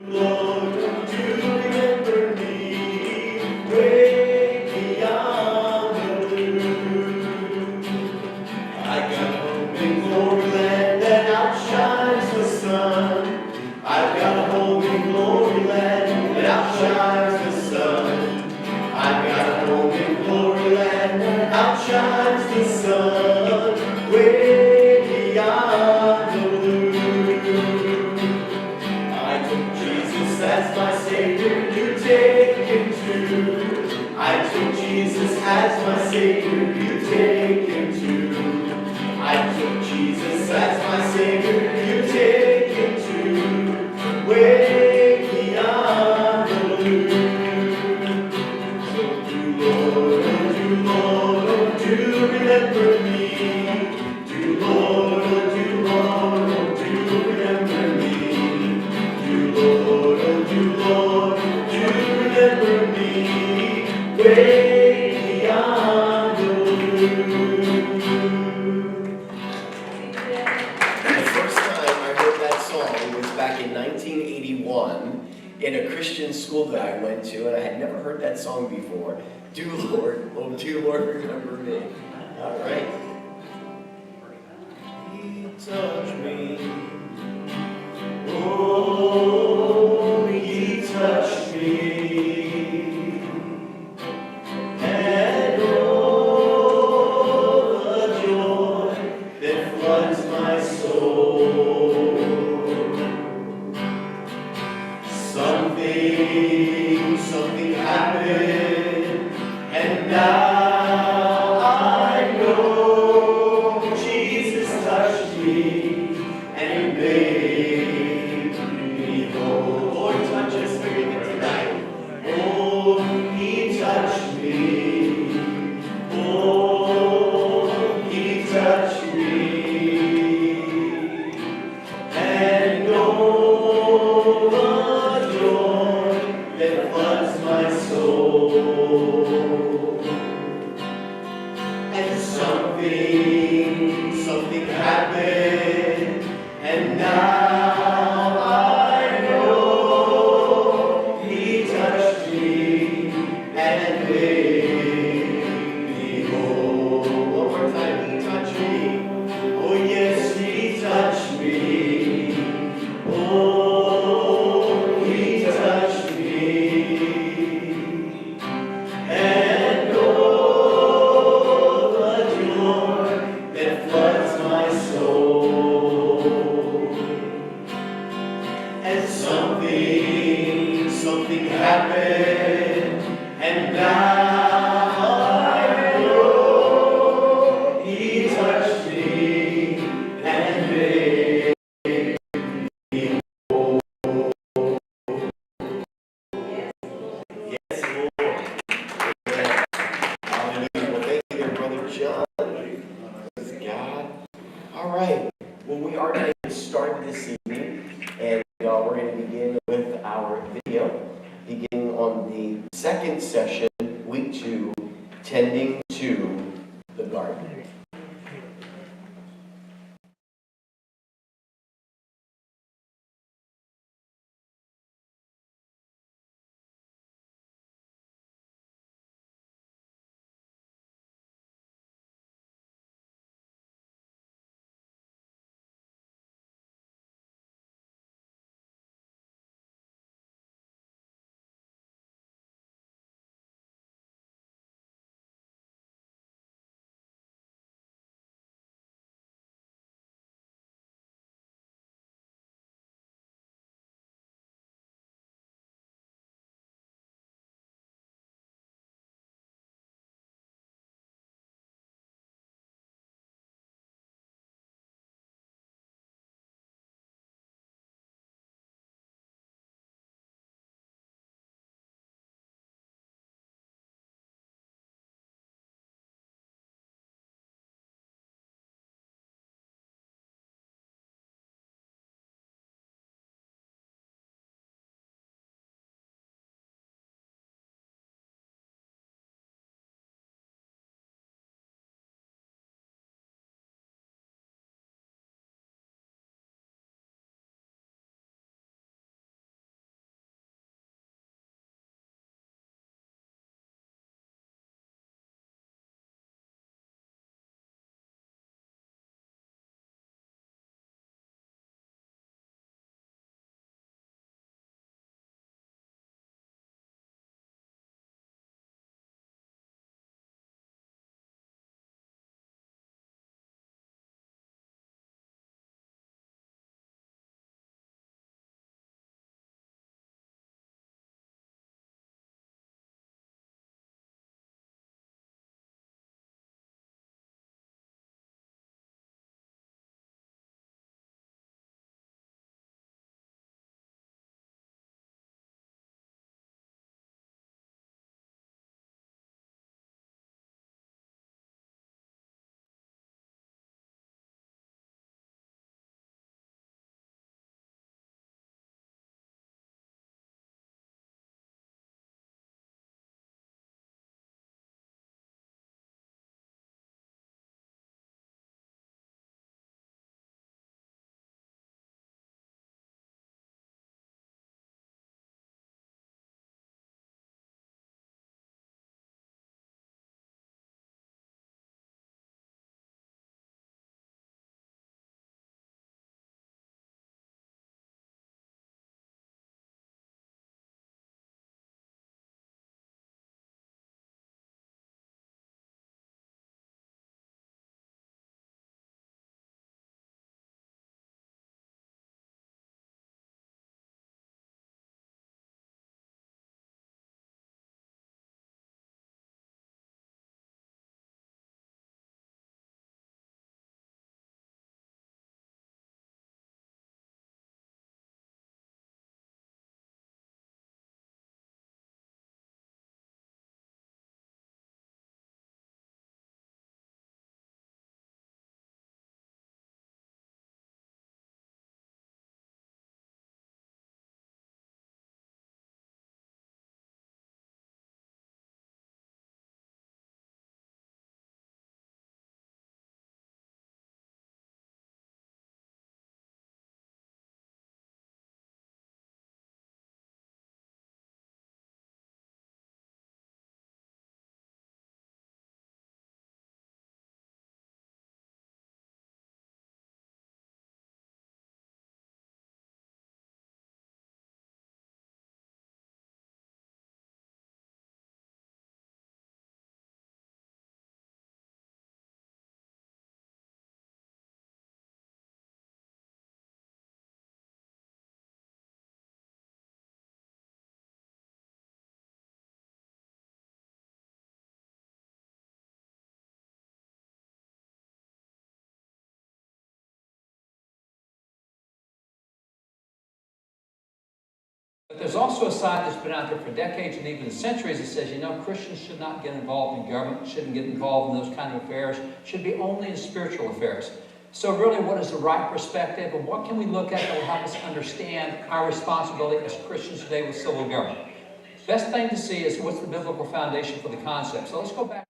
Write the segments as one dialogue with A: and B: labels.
A: Lord, do remember me, way beyond the blue. I got home in glory land that outshines the sun. I've got a home in glory land that outshines the sun. I've got a home in glory land that outshines the sun, way beyond the blue. I took Jesus as my Savior, you take him too. I took Jesus as my Savior, you take him too. I took Jesus as my Savior, you take him too, way beyond the blue. So do Lord, oh do remember me. Do Lord, oh do remember me. Do Lord, oh do remember me, way beyond the blue. Back in 1981 in a Christian school that I went to, and I had never heard that song before. Do Lord, oh do Lord remember me. All right. He touched me. Oh, he touched me. And oh, the joy that floods my soul. Something happened, and now I know Jesus touched me, and he made me whole. Lord, touch us tonight. Oh, he touched me. Oh, he touched me. And oh, the joy that floods my soul. And something happened, and now I know he touched me and made me whole. One more time, he touched me. Oh yes, he touched me. Oh, he touched me. And oh, the joy that floods my soul. And something happened, and now I know he touched me and made me whole. Yes, Lord. Hallelujah. Well, thank you there, Brother John. Praise God. All right. Well, we are going to start this evening, and we're going to begin with our video, beginning on the second session, week 2, tending to the garden.
B: But there's also a side that's been out there for decades and even centuries that says, you know, Christians should not get involved in government, shouldn't get involved in those kind of affairs, should be only in spiritual affairs. So really, what is the right perspective, and what can we look at that will help us understand our responsibility as Christians today with civil government? Best thing to see is what's the biblical foundation for the concept. So let's go back.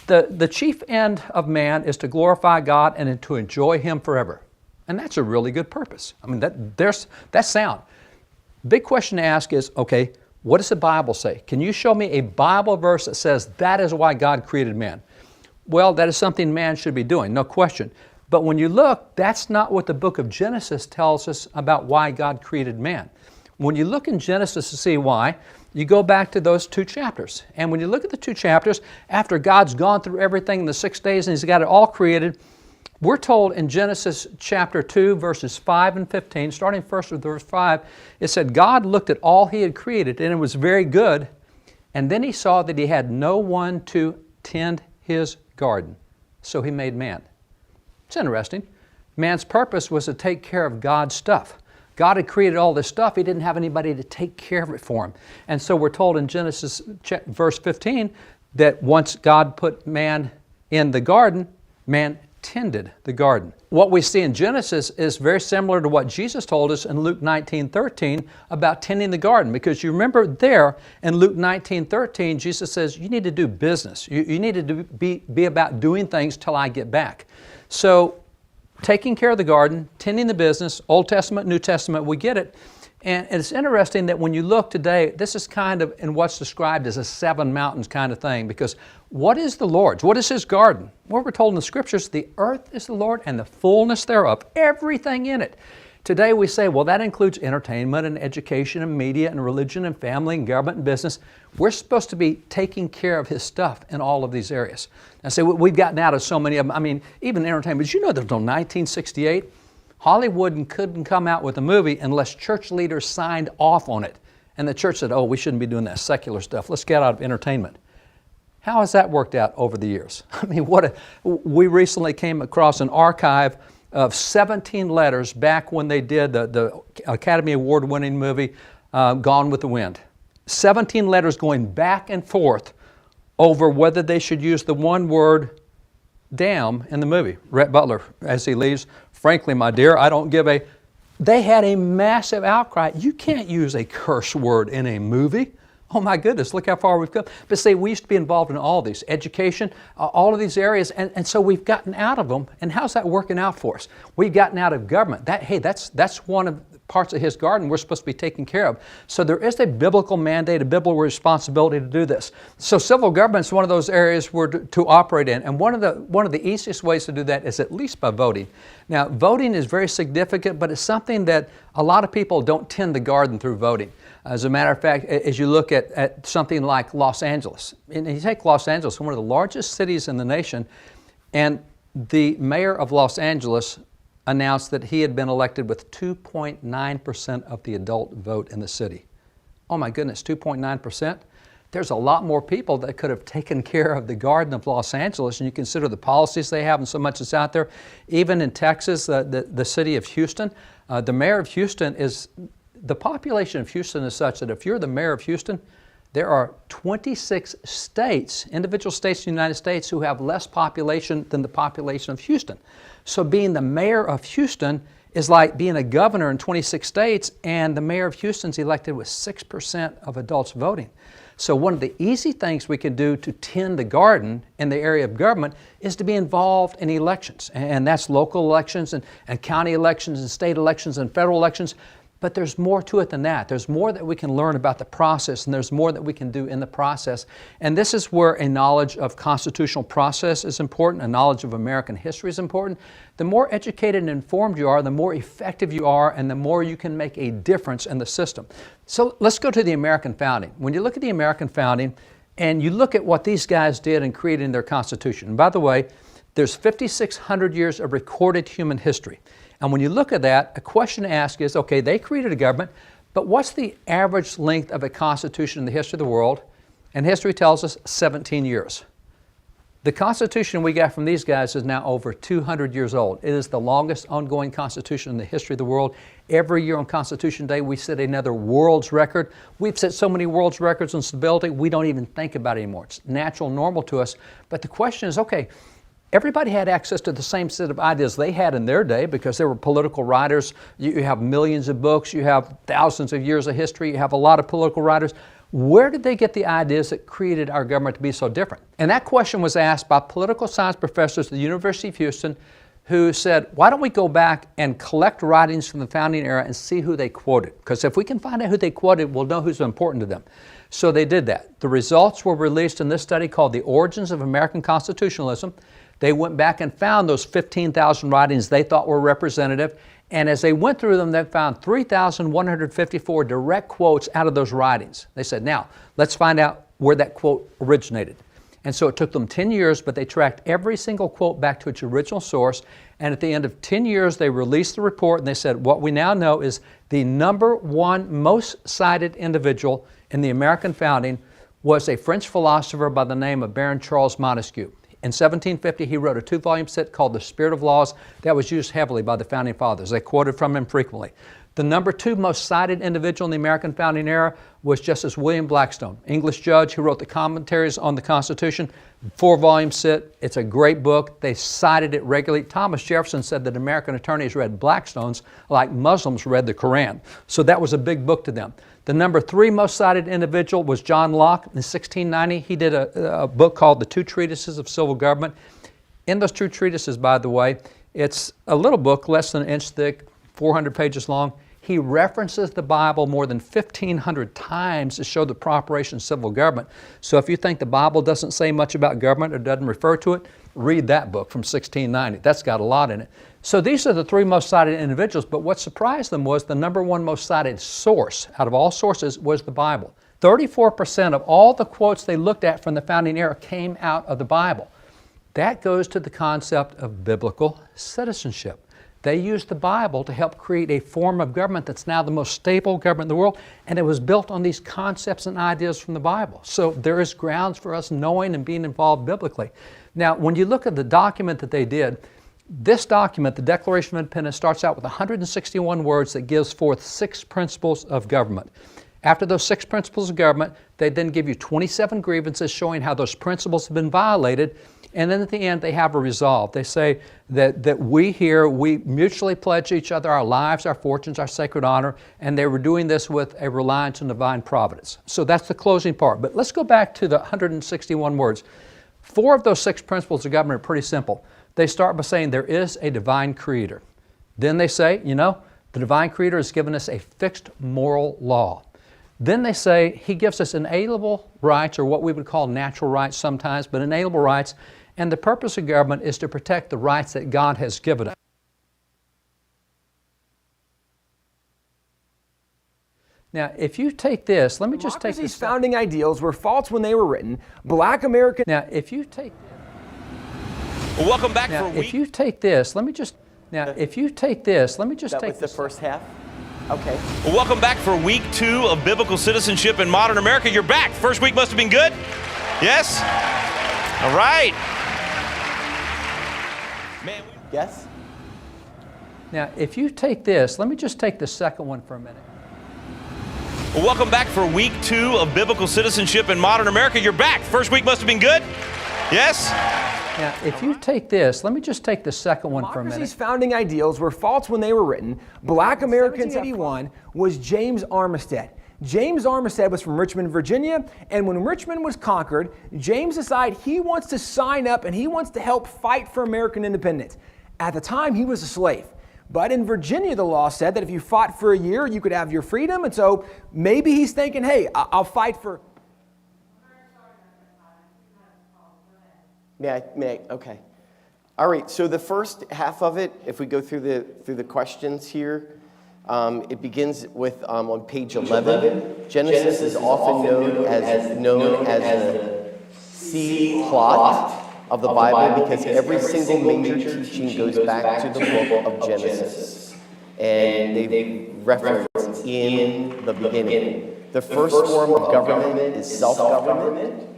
B: The chief end of man is to glorify God and to enjoy Him forever. And that's a really good purpose. I mean, that's sound. Big question to ask is, okay, what does the Bible say? Can you show me a Bible verse that says that is why God created man? Well, that is something man should be doing, no question. But when you look, that's not what the book of Genesis tells us about why God created man. When you look in Genesis to see why, you go back to those 2 chapters. And when you look at the 2 chapters, after God's gone through everything in the 6 days and He's got it all created, we're told in Genesis chapter 2, verses 5 and 15, starting first with verse 5, it said, God looked at all He had created, and it was very good. And then He saw that He had no one to tend His garden. So He made man. It's interesting. Man's purpose was to take care of God's stuff. God had created all this stuff. He didn't have anybody to take care of it for Him. And so we're told in Genesis verse 15 that once God put man in the garden, man tended the garden. What we see in Genesis is very similar to what Jesus told us in Luke 19:13 about tending the garden. Because you remember there in Luke 19:13, Jesus says, you need to do business. You need to be about doing things till I get back. So taking care of the garden, tending the business, Old Testament, New Testament, we get it. And it's interesting that when you look today, this is kind of in what's described as a 7 mountains kind of thing, because what is the Lord's? What is His garden? Well, we're told in the Scriptures, the earth is the Lord and the fullness thereof, everything in it. Today we say, well, that includes entertainment and education and media and religion and family and government and business. We're supposed to be taking care of His stuff in all of these areas. I say we've gotten out of so many of them. I mean, even entertainment. Did you know that until 1968, Hollywood couldn't come out with a movie unless church leaders signed off on it. And the church said, oh, we shouldn't be doing that secular stuff. Let's get out of entertainment. How has that worked out over the years? I mean, we recently came across an archive of 17 letters back when they did the Academy Award-winning movie Gone with the Wind. 17 letters going back and forth over whether they should use the one word damn in the movie. Rhett Butler, as he leaves, frankly, my dear, I don't give a... They had a massive outcry. You can't use a curse word in a movie. Oh my goodness, look how far we've come. But see, we used to be involved in all these, education, all of these areas, and so we've gotten out of them. And how's that working out for us? We've gotten out of government. That's one of the parts of His garden we're supposed to be taking care of. So there is a biblical mandate, a biblical responsibility to do this. So civil government is one of those areas we're to operate in. And one of the easiest ways to do that is at least by voting. Now, voting is very significant, but it's something that a lot of people don't tend the garden through voting. As a matter of fact, as you look at something like Los Angeles, and you take Los Angeles, one of the largest cities in the nation, and the mayor of Los Angeles announced that he had been elected with 2.9% of the adult vote in the city. Oh my goodness, 2.9%? There's a lot more people that could have taken care of the garden of Los Angeles, and you consider the policies they have and so much that's out there. Even in Texas, the city of Houston, the mayor of Houston is... The population of Houston is such that if you're the mayor of Houston, there are 26 states, individual states in the United States, who have less population than the population of Houston. So being the mayor of Houston is like being a governor in 26 states, and the mayor of Houston's elected with 6% of adults voting. So one of the easy things we can do to tend the garden in the area of government is to be involved in elections. And that's local elections and county elections and state elections and federal elections. But there's more to it than that. There's more that we can learn about the process, and there's more that we can do in the process. And this is where a knowledge of constitutional process is important, a knowledge of American history is important. The more educated and informed you are, the more effective you are, and the more you can make a difference in the system. So let's go to the American founding. When you look at the American founding, and you look at what these guys did in creating their Constitution, and by the way, there's 5,600 years of recorded human history. And when you look at that, a question to ask is, okay, they created a government, but what's the average length of a constitution in the history of the world? And history tells us 17 years. The Constitution we got from these guys is now over 200 years old. It is the longest ongoing Constitution in the history of the world. Every year on Constitution Day, we set another world's record. We've set so many world's records on stability, we don't even think about it anymore. It's natural, normal to us. But the question is, okay, everybody had access to the same set of ideas they had in their day because they were political writers. You have millions of books, you have thousands of years of history, you have a lot of political writers. Where did they get the ideas that created our government to be so different? And that question was asked by political science professors at the University of Houston who said, why don't we go back and collect writings from the founding era and see who they quoted? Because if we can find out who they quoted, we'll know who's important to them. So they did that. The results were released in this study called The Origins of American Constitutionalism. They went back and found those 15,000 writings they thought were representative. And as they went through them, they found 3,154 direct quotes out of those writings. They said, now, let's find out where that quote originated. And so it took them 10 years, but they tracked every single quote back to its original source. And at the end of 10 years, they released the report and they said, what we now know is the #1 most cited individual in the American founding was a French philosopher by the name of Baron Charles Montesquieu. In 1750, he wrote a 2-volume set called The Spirit of Laws that was used heavily by the Founding Fathers. They quoted from him frequently. The #2 most cited individual in the American founding era was Justice William Blackstone, English judge who wrote the commentaries on the Constitution, 4-volume set. It's a great book. They cited it regularly. Thomas Jefferson said that American attorneys read Blackstone's like Muslims read the Quran. So that was a big book to them. The #3 most cited individual was John Locke. In 1690, he did a book called The Two Treatises of Civil Government. In those two treatises, by the way, it's a little book, less than an inch thick, 400 pages long. He references the Bible more than 1,500 times to show the proper operation of civil government. So if you think the Bible doesn't say much about government or doesn't refer to it, read that book from 1690. That's got a lot in it. So these are the 3 most cited individuals, but what surprised them was the #1 most cited source out of all sources was the Bible. 34% of all the quotes they looked at from the founding era came out of the Bible. That goes to the concept of biblical citizenship. They used the Bible to help create a form of government that's now the most stable government in the world, and it was built on these concepts and ideas from the Bible. So there is grounds for us knowing and being involved biblically. Now, when you look at the document that they did, this document, the Declaration of Independence, starts out with 161 words that gives forth 6 principles of government. After those 6 principles of government, they then give you 27 grievances showing how those principles have been violated. And then at the end, they have a resolve. They say that we mutually pledge each other our lives, our fortunes, our sacred honor, and they were doing this with a reliance on divine providence. So that's the closing part. But let's go back to the 161 words. 4 of those 6 principles of government are pretty simple. They start by saying there is a divine creator. Then they say, the divine creator has given us a fixed moral law. Then they say he gives us inalienable rights, or what we would call natural rights sometimes, but inalienable rights. And the purpose of government is to protect the rights that God has given us. Now, if you take this, let me just take this.
C: Democracy's founding ideals were false when they were written. Black American.
B: Now, if you take.
D: Well, welcome back
B: Now,
D: for a week.
B: if you take this, let me just. Now, if you take this, let me just
C: That
B: take
C: was the
B: this.
C: first half? Okay.
D: Well, welcome back for week 2 of biblical citizenship in modern America. You're back. First week must have been good. Yes? All right. Man,
C: Yes?
B: Now, if you take this, let me just take the second one for a minute.
D: well, welcome back for week 2 of biblical citizenship in modern America. You're back. First week must have been good. Yes?
B: Now, if you take this, let me just take the second one for a minute.
C: Democracy's founding ideals were false when they were written. Black Americans. 1781 was James Armistead. James Armistead was from Richmond, Virginia, and when Richmond was conquered, James decided he wants to sign up and he wants to help fight for American independence. At the time, he was a slave. But in Virginia, the law said that if you fought for a year, you could have your freedom. And so maybe he's thinking, hey, I'll fight for...
E: Okay. All right, so the first half of it, if we go through the questions here, it begins with on page 11. Genesis is often known as the C plot of the Bible because every single major teaching goes back to the book of Genesis. And they reference in the beginning. The first form of government is self-government.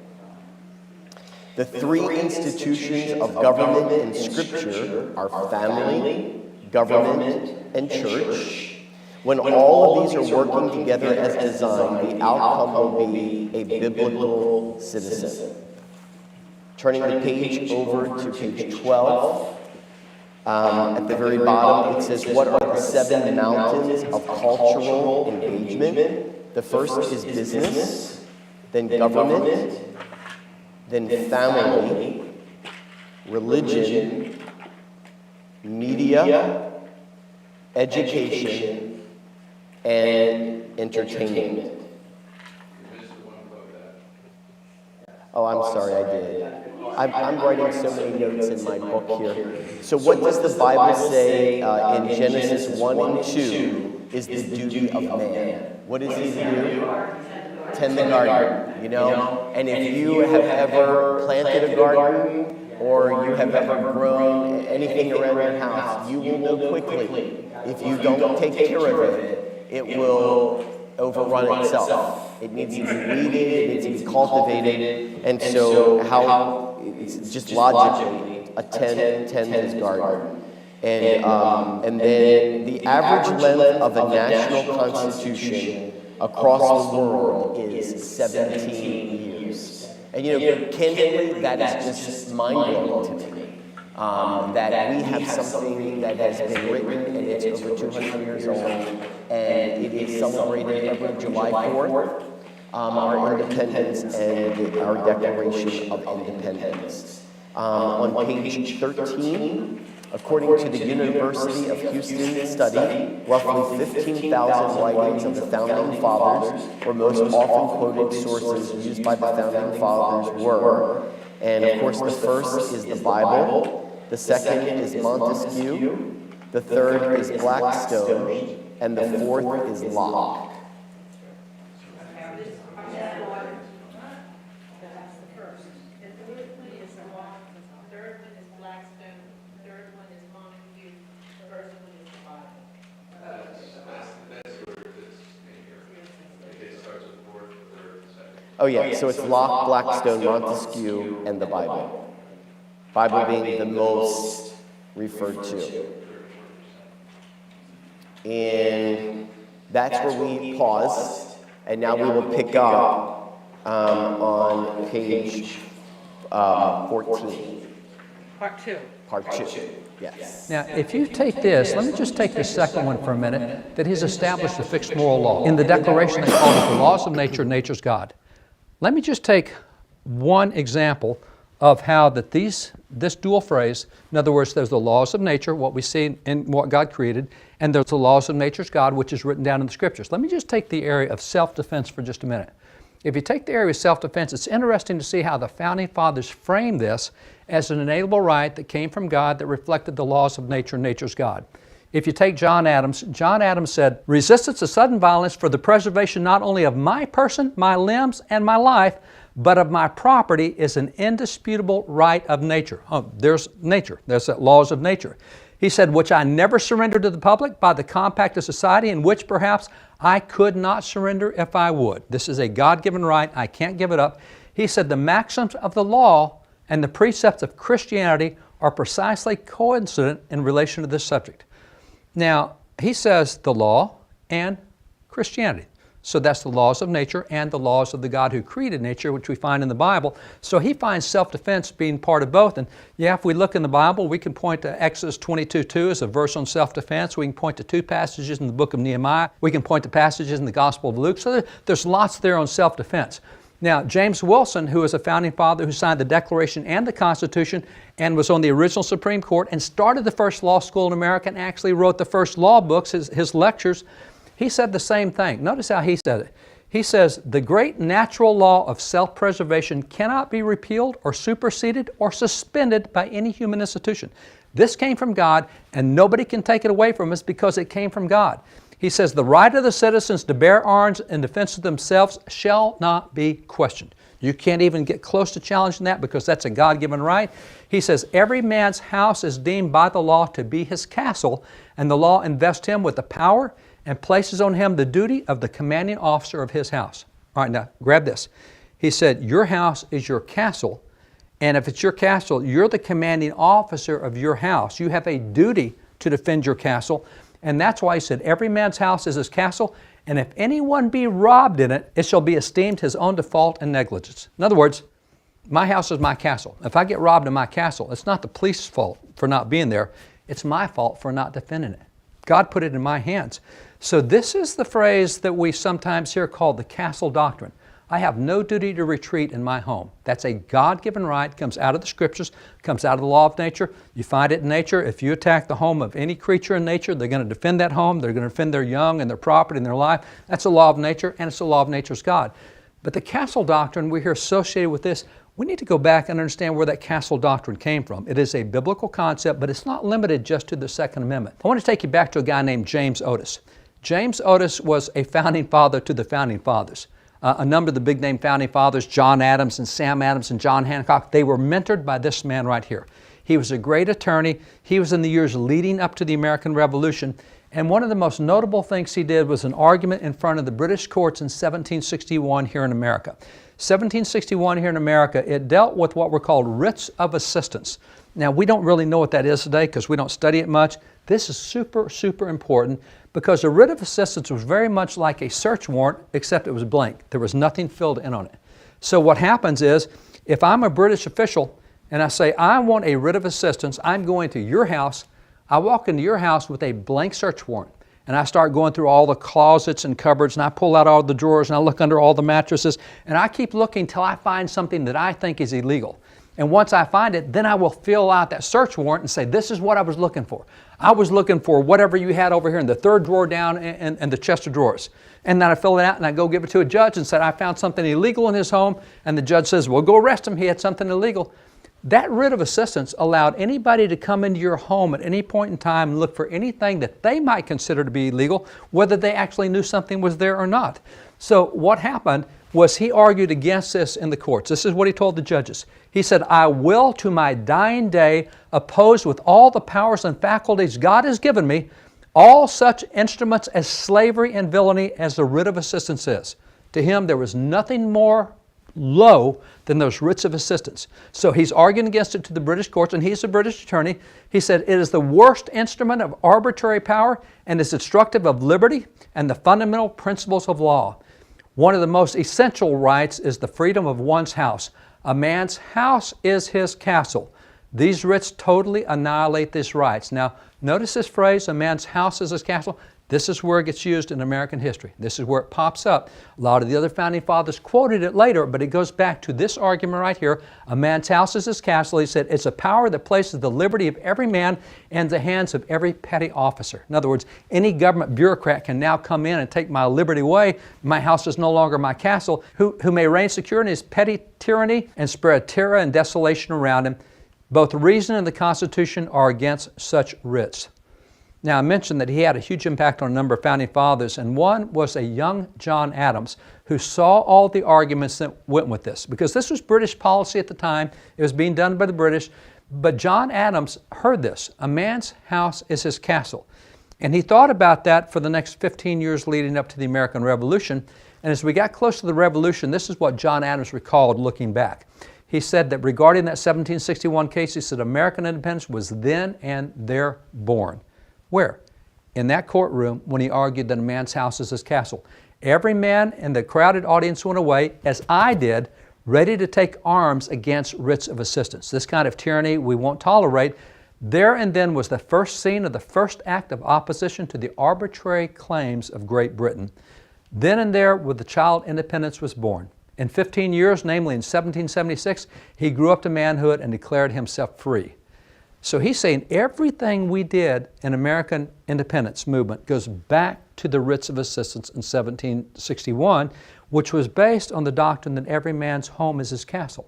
E: The 3 institutions of government in Scripture are family, government, and church. When all of these are working together as designed, the outcome will be a biblical citizen. Turning the page over to page 12, at the very bottom it says, what are the 7 mountains of cultural engagement? The first is business. then government, then family, religion, media, education, and entertainment. Oh, I'm sorry, I did. I'm writing so many notes in my book here. So what does the Bible say in Genesis 1 and 2 is the duty of man? What does he do? Tend the garden, you know? And if you have ever planted a garden, or you have ever grown anything around your house, you will know quickly, if you don't take care of it, it will overrun itself. It needs to be weeded, it needs to be cultivated, and so how, it's just logically, a tends his garden. And then the average length of a national constitution across the world is 17 years. And you know, candidly, that is just mind-blowing to me. That we have something that has been written and it's over 200 years old, and it is celebrated every July 4th, our independence and our Declaration of Independence. On page 13, according to the University of Houston study, roughly 15,000 writings of the Founding Fathers, or most often quoted sources used by the Founding Fathers were, and of course the first is the Bible, the second is Montesquieu, the third is Blackstone, and the fourth is Locke. Oh yeah, so it's Locke, Blackstone, Montesquieu, and the Bible. Bible being the most referred to. And that's where we paused, and now we will pick up on page 14.
F: Part 2.
E: Part 2, yes.
B: Now, if you take this, let me just take the second one for a minute, that he's established a fixed moral law. In the Declaration, they call it the laws of nature, nature's God. Let me just take one example of how that this dual phrase, in other words, there's the laws of nature, what we see in what God created, and there's the laws of nature's God, which is written down in the Scriptures. Let me just take the area of self-defense for just a minute. If you take the area of self-defense, it's interesting to see how the Founding Fathers framed this as an inalienable right that came from God that reflected the laws of nature and nature's God. If you take John Adams said, "Resistance to sudden violence for the preservation not only of my person, my limbs, and my life, but of my property is an indisputable right of nature." Oh, there's nature. There's the laws of nature. He said, "which I never surrendered to the public by the compact of society, in which perhaps I could not surrender if I would." This is a God-given right. I can't give it up. He said, "The maxims of the law and the precepts of Christianity are precisely coincident in relation to this subject." Now, he says the law and Christianity. So that's the laws of nature and the laws of the God who created nature, which we find in the Bible. So he finds self-defense being part of both. And yeah, if we look in the Bible, we can point to Exodus 22:2 as a verse on self-defense. We can point to 2 passages in the book of Nehemiah. We can point to passages in the Gospel of Luke. So there's lots there on self-defense. Now, James Wilson, who is a founding father who signed the Declaration and the Constitution and was on the original Supreme Court and started the first law school in America and actually wrote the first law books, his lectures, he said the same thing. Notice how he said it. He says, "The great natural law of self-preservation cannot be repealed or superseded or suspended by any human institution. This came from God, and nobody can take it away from us because it came from God." He says, "The right of the citizens to bear arms in defense of themselves shall not be questioned." You can't even get close to challenging that because that's a God-given right. He says, "Every man's house is deemed by the law to be his castle, and the law invests him with the power and places on him the duty of the commanding officer of his house." All right, now grab this. He said, "Your house is your castle, and if it's your castle, you're the commanding officer of your house. You have a duty to defend your castle." And that's why he said, "Every man's house is his castle, and if anyone be robbed in it, it shall be esteemed his own default and negligence." In other words, my house is my castle. If I get robbed in my castle, it's not the police's fault for not being there. It's my fault for not defending it. God put it in my hands. So this is the phrase that we sometimes hear called the Castle Doctrine. I have no duty to retreat in my home. That's a God-given right, comes out of the Scriptures, comes out of the law of nature. You find it in nature. If you attack the home of any creature in nature, they're going to defend that home. They're going to defend their young and their property and their life. That's a law of nature, and it's a law of nature's God. But the Castle Doctrine we hear associated with this, we need to go back and understand where that Castle Doctrine came from. It is a biblical concept, but it's not limited just to the Second Amendment. I want to take you back to a guy named James Otis. James Otis was a founding father to the Founding Fathers. A number of the big name Founding Fathers, John Adams and Sam Adams and John Hancock, they were mentored by this man right here. He was a great attorney. He was in the years leading up to the American Revolution. And one of the most notable things he did was an argument in front of the British courts in 1761 here in America. 1761 here in America, it dealt with what were called Writs of Assistance. Now, we don't really know what that is today because we don't study it much. This is super, super important because a writ of assistance was very much like a search warrant, except it was blank. There was nothing filled in on it. So what happens is, if I'm a British official and I say, I want a writ of assistance, I'm going to your house, I walk into your house with a blank search warrant. And I start going through all the closets and cupboards, and I pull out all the drawers, and I look under all the mattresses, and I keep looking till I find something that I think is illegal. And once I find it, then I will fill out that search warrant and say, this is what I was looking for. I was looking for whatever you had over here in the third drawer down and the chest of drawers. And then I fill it out and I go give it to a judge and said, I found something illegal in his home. And the judge says, well, go arrest him. He had something illegal. That writ of assistance allowed anybody to come into your home at any point in time and look for anything that they might consider to be illegal, whether they actually knew something was there or not. So what happened was he argued against this in the courts. This is what he told the judges. He said, I will to my dying day oppose with all the powers and faculties God has given me all such instruments as slavery and villainy as the writ of assistance is. To him there was nothing more low than those writs of assistance. So he's arguing against it to the British courts, and he's a British attorney. He said, it is the worst instrument of arbitrary power and is destructive of liberty and the fundamental principles of law. One of the most essential rights is the freedom of one's house. A man's house is his castle. These writs totally annihilate these rights. Now, notice this phrase, a man's house is his castle. This is where it gets used in American history. This is where it pops up. A lot of the other Founding Fathers quoted it later, but it goes back to this argument right here. A man's house is his castle. He said, it's a power that places the liberty of every man in the hands of every petty officer. In other words, any government bureaucrat can now come in and take my liberty away. My house is no longer my castle. Who may reign secure in his petty tyranny and spread terror and desolation around him. Both reason and the Constitution are against such writs. Now, I mentioned that he had a huge impact on a number of Founding Fathers, and one was a young John Adams who saw all the arguments that went with this, because this was British policy at the time. It was being done by the British, but John Adams heard this. A man's house is his castle. And he thought about that for the next 15 years leading up to the American Revolution. And as we got close to the Revolution, this is what John Adams recalled looking back. He said that regarding that 1761 case, he said American independence was then and there born. Where? In that courtroom when he argued that a man's house is his castle. Every man in the crowded audience went away, as I did, ready to take arms against writs of assistance. This kind of tyranny we won't tolerate. There and then was the first scene of the first act of opposition to the arbitrary claims of Great Britain. Then and there where the child independence was born. In 15 years, namely in 1776, he grew up to manhood and declared himself free. So he's saying everything we did in American independence movement goes back to the writs of assistance in 1761, which was based on the doctrine that every man's home is his castle.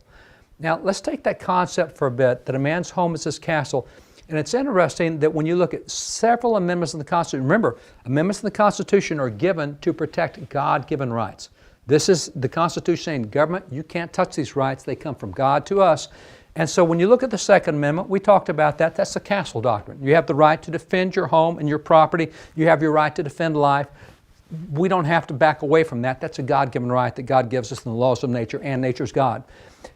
B: Now, let's take that concept for a bit, that a man's home is his castle. And it's interesting that when you look at several amendments in the Constitution, remember, amendments in the Constitution are given to protect God-given rights. This is the Constitution saying, government, you can't touch these rights. They come from God to us. And so when you look at the Second Amendment, we talked about that. That's the Castle Doctrine. You have the right to defend your home and your property. You have your right to defend life. We don't have to back away from that. That's a God-given right that God gives us in the laws of nature, and nature's God.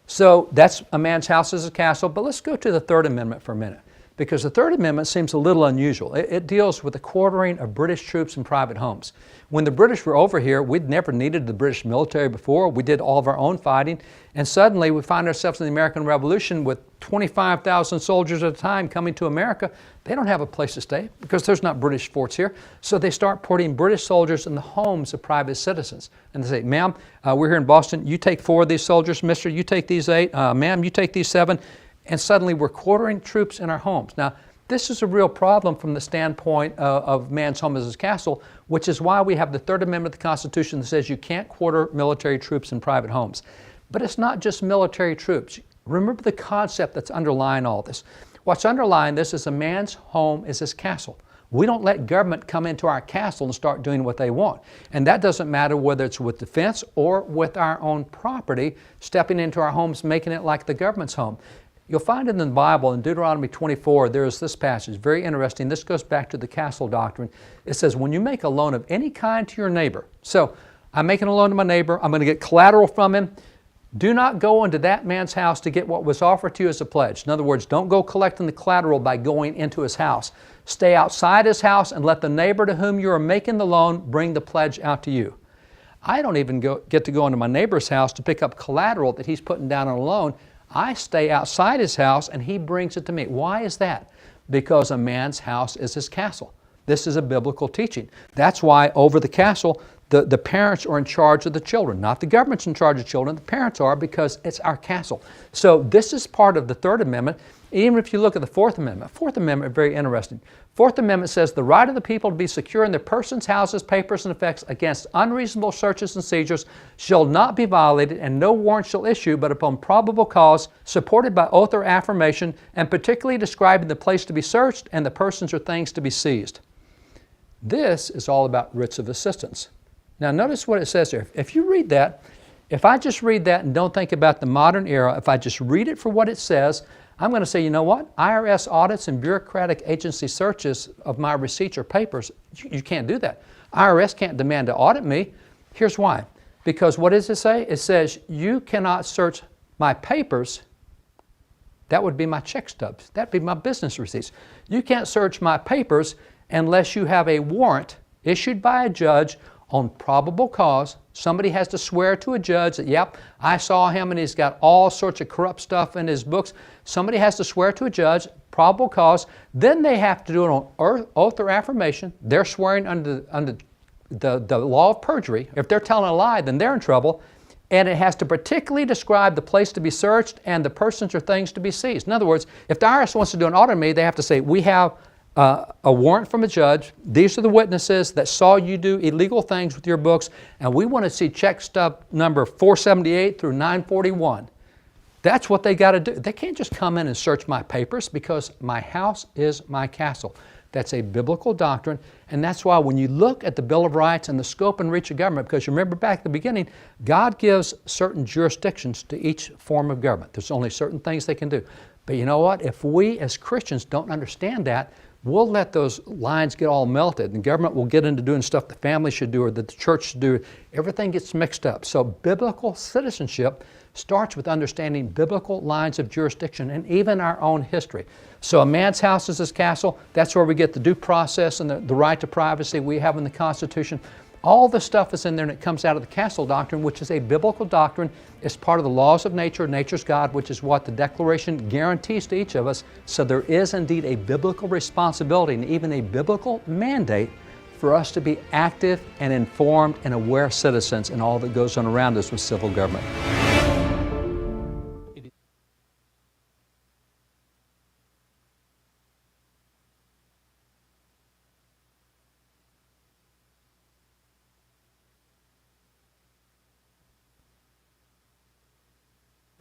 B: So that's a man's house is a castle. But let's go to the Third Amendment for a minute, because the Third Amendment seems a little unusual. It deals with the quartering of British troops in private homes. When the British were over here, we'd never needed the British military before. We did all of our own fighting. And suddenly we find ourselves in the American Revolution with 25,000 soldiers at a time coming to America. They don't have a place to stay because there's not British forts here. So they start putting British soldiers in the homes of private citizens. And they say, ma'am, we're here in Boston. You take 4 of these soldiers. Mister, you take these 8. Ma'am, you take these 7. And suddenly we're quartering troops in our homes. Now, this is a real problem from the standpoint of man's home as his castle, which is why we have the Third Amendment of the Constitution that says you can't quarter military troops in private homes. But it's not just military troops. Remember the concept that's underlying all this. What's underlying this is a man's home is his castle. We don't let government come into our castle and start doing what they want. And that doesn't matter whether it's with defense or with our own property, stepping into our homes, making it like the government's home. You'll find in the Bible, in Deuteronomy 24, there is this passage, very interesting. This goes back to the Castle Doctrine. It says, when you make a loan of any kind to your neighbor, so I'm making a loan to my neighbor, I'm going to get collateral from him, do not go into that man's house to get what was offered to you as a pledge. In other words, don't go collecting the collateral by going into his house. Stay outside his house and let the neighbor to whom you are making the loan bring the pledge out to you. I don't even get to go into my neighbor's house to pick up collateral that he's putting down on a loan. I stay outside his house and he brings it to me. Why is that? Because a man's house is his castle. This is a biblical teaching. That's why over the castle, the parents are in charge of the children. Not the government's in charge of children, the parents are, because it's our castle. So this is part of the Third Amendment. Even if you look at the Fourth Amendment, Fourth Amendment, very interesting. Fourth Amendment says the right of the people to be secure in their persons, houses, papers, and effects against unreasonable searches and seizures shall not be violated, and no warrant shall issue but upon probable cause, supported by oath or affirmation, and particularly describing the place to be searched and the persons or things to be seized. This is all about writs of assistance. Now notice what it says here. If you read that, if I just read that and don't think about the modern era, if I just read it for what it says, I'm going to say, you know what? IRS audits and bureaucratic agency searches of my receipts or papers, you can't do that. IRS can't demand to audit me. Here's why. Because what does it say? It says you cannot search my papers. That would be my check stubs. That'd be my business receipts. You can't search my papers unless you have a warrant issued by a judge on probable cause. Somebody has to swear to a judge that, yep, I saw him and he's got all sorts of corrupt stuff in his books. Somebody has to swear to a judge, probable cause. Then they have to do it on oath or affirmation. They're swearing under the law of perjury. If they're telling a lie, then they're in trouble. And it has to particularly describe the place to be searched and the persons or things to be seized. In other words, if the IRS wants to do an audit on me, they have to say, we have a warrant from a judge. These are the witnesses that saw you do illegal things with your books, and we want to see check stub number 478 through 941. That's what they got to do. They can't just come in and search my papers because my house is my castle. That's a biblical doctrine, and that's why when you look at the Bill of Rights and the scope and reach of government, because you remember back at the beginning, God gives certain jurisdictions to each form of government. There's only certain things they can do. But you know what? If we as Christians don't understand that, we'll let those lines get all melted, and government will get into doing stuff the family should do or that the church should do. Everything gets mixed up. So biblical citizenship starts with understanding biblical lines of jurisdiction and even our own history. So a man's house is his castle. That's where we get the due process and the right to privacy we have in the Constitution. All the stuff is in there, and it comes out of the Castle Doctrine, which is a biblical doctrine. It's part of the laws of nature, nature's God, which is what the Declaration guarantees to each of us. So there is indeed a biblical responsibility and even a biblical mandate for us to be active and informed and aware citizens in all that goes on around us with civil government.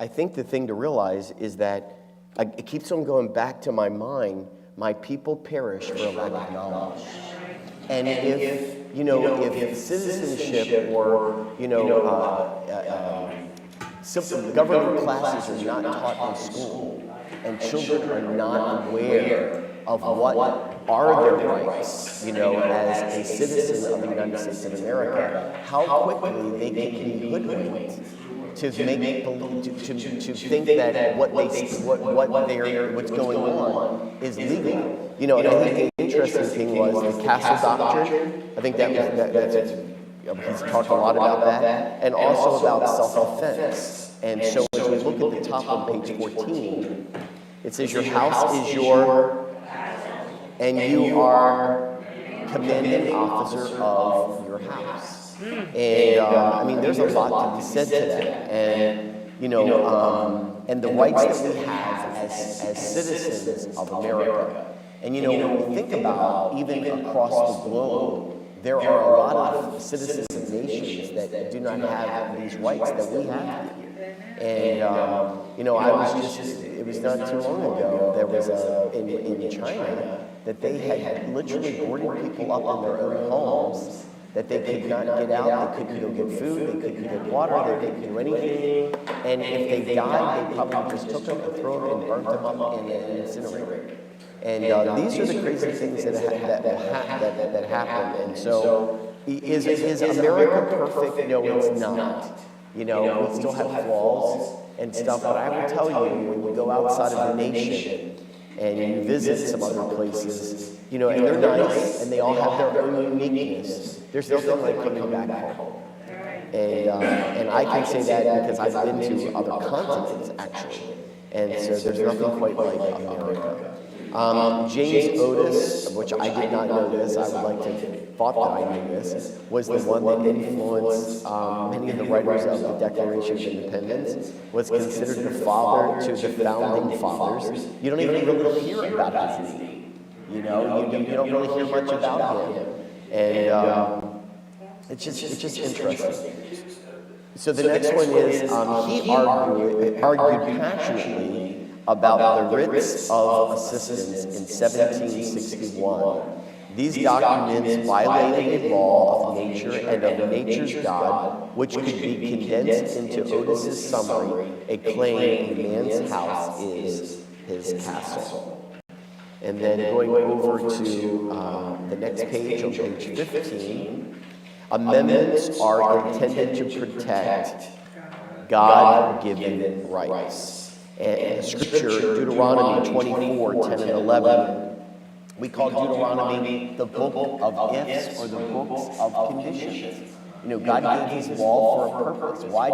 E: I think the thing to realize is that it keeps on going back to my mind, my people perish for a lack of knowledge. And if citizenship or, simple government classes are not taught in school, and children are not aware of what are their rights, as a citizen of the United States of America, how quickly they can be hoodwinked to think that what's going on is legal. And I think the interesting thing was the Castle Doctrine. I think he's talked a lot about that, and also about self-defense. And so as we look at the top on page 14, it says your house is your, and you are commanding officer of your house. And there's a lot to be said to that. And the rights that we have as citizens of America. And when we think about even across the globe, there are a lot of citizens of nations that do not have these rights that we have here. And it was not too long ago, there was in China that they had literally boarded people up in their own homes, that they could not get out, they couldn't go get food, they couldn't get water, they couldn't do anything. And if they died, they probably just took them and threw them and burnt them up in an incinerator. And these are the crazy things that happen. And so, is America perfect? No, it's not. We still have flaws and stuff. But I will tell you, when you go outside of the nation and you visit some other places, and they're nice and they all have their own uniqueness. There's nothing like coming back home. And I can say that because I've been to other continents actually, and so there's nothing quite like America. James Otis, which I did not know this, I would like to thought that I knew this, was the one that influenced many of the writers of the Declaration of Independence, was considered the father to the founding fathers. You don't even really hear about his name. You don't really hear much about him. And it's just interesting. So the next one is, he argued passionately about the Writs of Assistance in 1761. These documents violated a law of nature and of nature's God, which could be condensed into Otis's summary, a claim a man's house is his castle. And then going over to the next page, on page 15, amendments are intended to protect God-given rights. And Scripture, Deuteronomy 24, 10 and 11, we call Deuteronomy the book of ifs or the books of conditions. God gave his law for a purpose. Why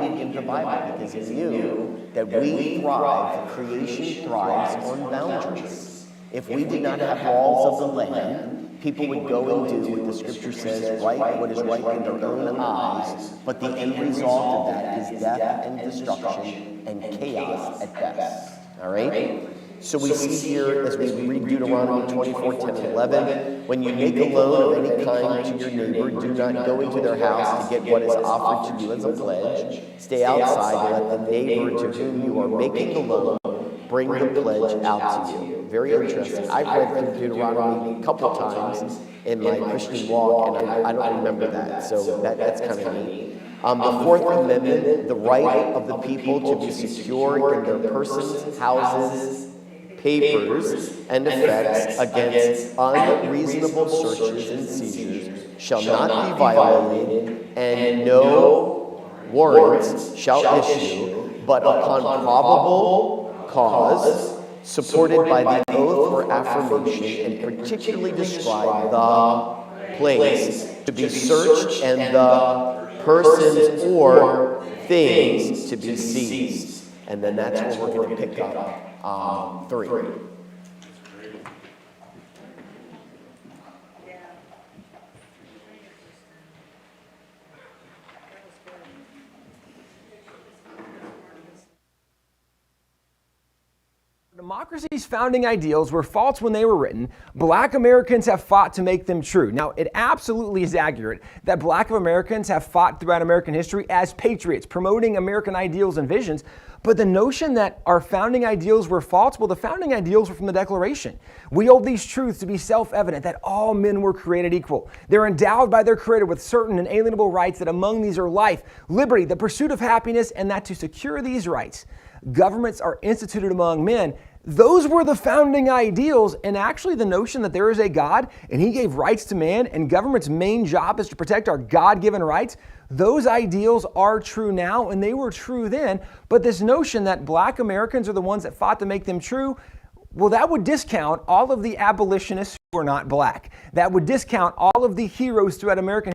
E: did he give the Bible? Because he knew that we thrive, creation thrives on boundaries. If we did not have laws of the land, people would go and do what the Scripture says, what is right in their own eyes, but the end result of that is death and destruction and chaos at best. All right? So we see here, as we read Deuteronomy 24, 10 and 11, when you make a loan of any kind to your neighbor, do not go into their house to get what is offered to you as a pledge. Stay outside and let the neighbor to whom you are making the loan bring the pledge out to you. Very interesting. I've read through Deuteronomy a couple times in my Christian walk, and I don't remember that, so that's kind of neat. The Fourth Amendment, the right of the people to be secure in their persons, houses, papers, and effects against unreasonable searches and seizures shall not be violated, and no warrants shall issue, but upon probable cause, supported by the oath or affirmation, and particularly describe the place to be searched and the persons or things to be seized. And then that's where we're going to pick up 3.
C: Democracy's founding ideals were false when they were written. Black Americans have fought to make them true. Now, it absolutely is accurate that Black Americans have fought throughout American history as patriots, promoting American ideals and visions. But the notion that our founding ideals were false, well, the founding ideals were from the Declaration. We hold these truths to be self-evident, that all men were created equal. They're endowed by their Creator with certain inalienable rights, that among these are life, liberty, the pursuit of happiness, and that to secure these rights, governments are instituted among men. Those were the founding ideals, and actually the notion that there is a God and he gave rights to man and government's main job is to protect our God-given rights, those ideals are true now and they were true then. But this notion that black Americans are the ones that fought to make them true, well, that would discount all of the abolitionists who were not black. That would discount all of the heroes throughout American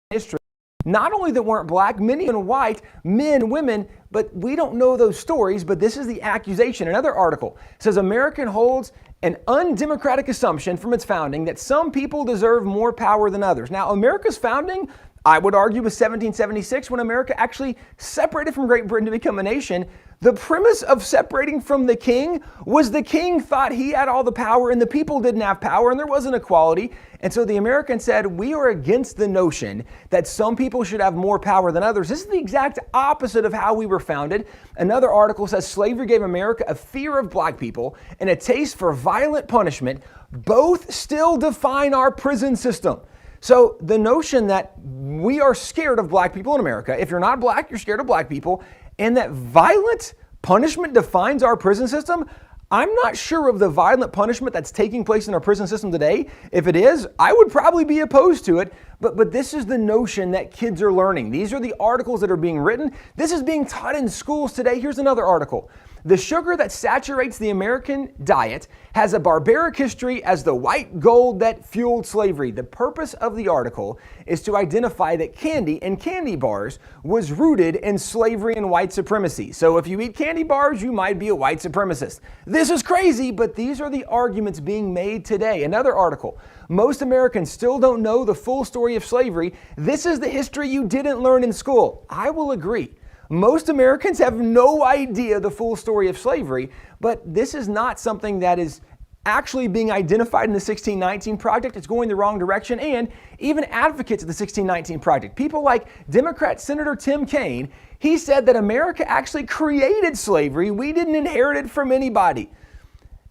C: history. Not only that weren't black, many and white, men, women, but we don't know those stories, but this is the accusation. Another article says America holds an undemocratic assumption from its founding that some people deserve more power than others. Now, America's founding, I would argue, was 1776 when America actually separated from Great Britain to become a nation. The premise of separating from the king was the king thought he had all the power and the people didn't have power and there wasn't equality. And so the Americans said, we are against the notion that some people should have more power than others. This is the exact opposite of how we were founded. Another article says slavery gave America a fear of black people and a taste for violent punishment. Both still define our prison system. So the notion that we are scared of black people in America, if you're not black, you're scared of black people, and that violent punishment defines our prison system, I'm not sure of the violent punishment that's taking place in our prison system today. If it is, I would probably be opposed to it. But this is the notion that kids are learning. These are the articles that are being written. This is being taught in schools today. Here's another article. The sugar that saturates the American diet has a barbaric history as the white gold that fueled slavery. The purpose of the article is to identify that candy and candy bars was rooted in slavery and white supremacy. So if you eat candy bars, you might be a white supremacist. This is crazy, but these are the arguments being made today. Another article. Most Americans still don't know the full story of slavery. This is the history you didn't learn in school. I will agree. Most Americans have no idea the full story of slavery, but this is not something that is actually being identified in the 1619 Project. It's going the wrong direction, and even advocates of the 1619 Project, people like Democrat Senator Tim Kaine, he said that America actually created slavery. We didn't inherit it from anybody.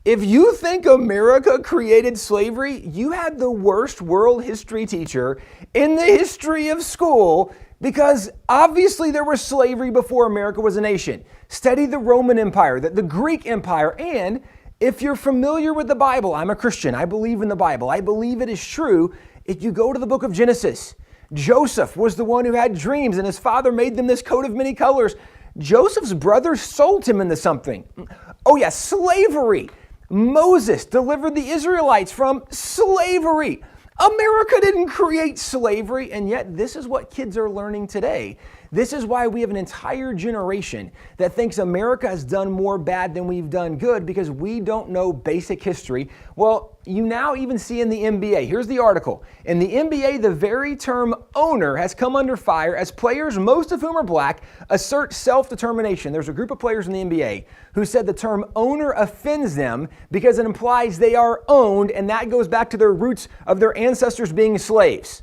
C: If you think America created slavery, you had the worst world history teacher in the history of school, because obviously there was slavery before America was a nation. Study the Roman Empire, the Greek Empire, and if you're familiar with the Bible, I'm a Christian, I believe in the Bible, I believe it is true. If you go to the book of Genesis, Joseph was the one who had dreams and his father made them this coat of many colors. Joseph's brothers sold him into something. Oh yeah, slavery. Moses delivered the Israelites from slavery. America didn't create slavery, and yet this is what kids are learning today. This is why we have an entire generation that thinks America has done more bad than we've done good because we don't know basic history. Well, you now even see in the NBA, here's the article. In the NBA, the very term owner has come under fire as players, most of whom are black, assert self-determination. There's a group of players in the NBA who said the term owner offends them because it implies they are owned, and that goes back to their roots of their ancestors being slaves.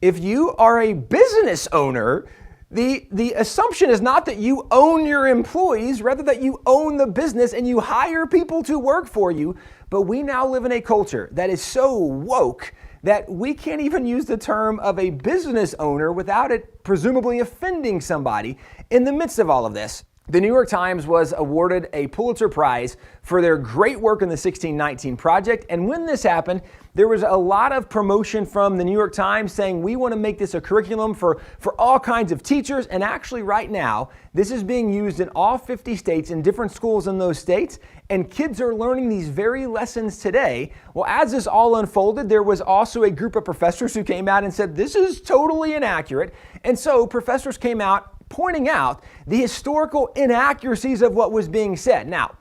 C: If you are a business owner, the assumption is not that you own your employees, rather that you own the business and you hire people to work for you. But we now live in a culture that is so woke that we can't even use the term of a business owner without it presumably offending somebody in the midst of all of this. The New York Times was awarded a Pulitzer Prize for their great work in the 1619 Project. And when this happened, there was a lot of promotion from the New York Times saying, we want to make this a curriculum for all kinds of teachers. And actually right now, this is being used in all 50 states in different schools in those states. And kids are learning these very lessons today. Well, as this all unfolded, there was also a group of professors who came out and said, this is totally inaccurate. And so professors came out pointing out the historical inaccuracies of what was being said. Now,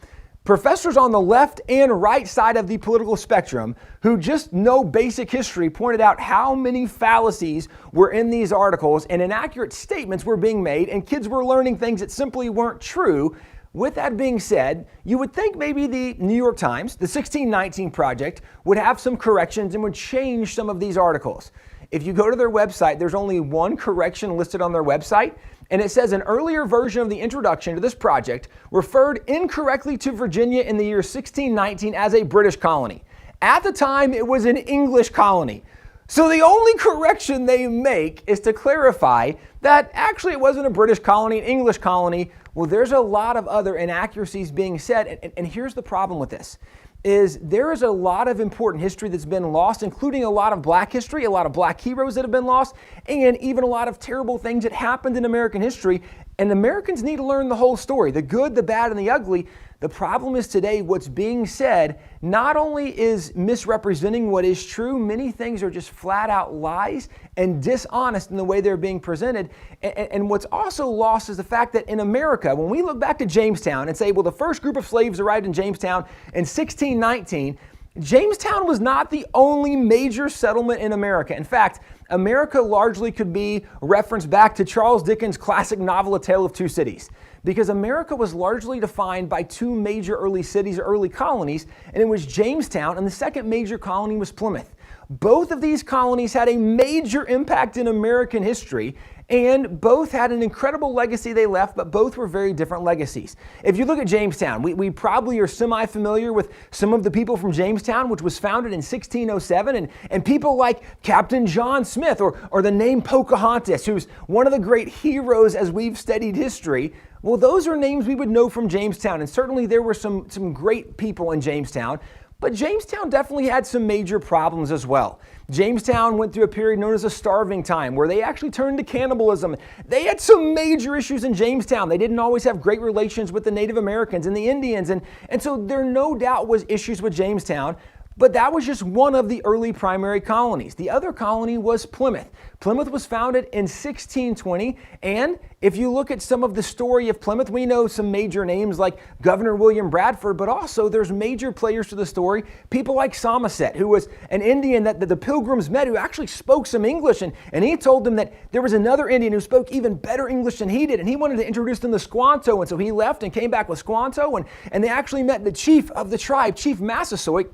C: professors on the left and right side of the political spectrum who just know basic history pointed out how many fallacies were in these articles and inaccurate statements were being made, and kids were learning things that simply weren't true. With that being said, you would think maybe the New York Times, the 1619 Project, would have some corrections and would change some of these articles. If you go to their website, there's only one correction listed on their website, and it says an earlier version of the introduction to this project referred incorrectly to Virginia in the year 1619 as a British colony. At the time, it was an English colony. So the only correction they make is to clarify that actually it wasn't a British colony, an English colony. Well, there's a lot of other inaccuracies being said, and here's the problem with this. Is there is a lot of important history that's been lost, including a lot of black history, a lot of black heroes that have been lost, and even a lot of terrible things that happened in American history. And Americans need to learn the whole story, the good, the bad, and the ugly. The problem is today what's being said not only is misrepresenting what is true, many things are just flat out lies and dishonest in the way they're being presented. And what's also lost is the fact that in America, when we look back to Jamestown and say, well, the first group of slaves arrived in Jamestown in 1619, Jamestown was not the only major settlement in America. In fact, America largely could be referenced back to Charles Dickens' classic novel, A Tale of Two Cities, because America was largely defined by two major early cities or early colonies, and it was Jamestown, and the second major colony was Plymouth. Both of these colonies had a major impact in American history, and both had an incredible legacy they left, but both were very different legacies. If you look at Jamestown, we probably are semi-familiar with some of the people from Jamestown, which was founded in 1607, and people like Captain John Smith, or the name Pocahontas, who's one of the great heroes as we've studied history. Well, those are names we would know from Jamestown, and certainly there were some great people in Jamestown. But Jamestown definitely had some major problems as well. Jamestown went through a period known as a starving time where they actually turned to cannibalism. They had some major issues in Jamestown. They didn't always have great relations with the Native Americans and the Indians. And so there no doubt was issues with Jamestown. But that was just one of the early primary colonies. The other colony was Plymouth. Plymouth was founded in 1620, and if you look at some of the story of Plymouth, we know some major names like Governor William Bradford, but also there's major players to the story, people like Somerset, who was an Indian that the Pilgrims met who actually spoke some English, and he told them that there was another Indian who spoke even better English than he did, and he wanted to introduce them to Squanto, and so he left and came back with Squanto, and they actually met the chief of the tribe, Chief Massasoit.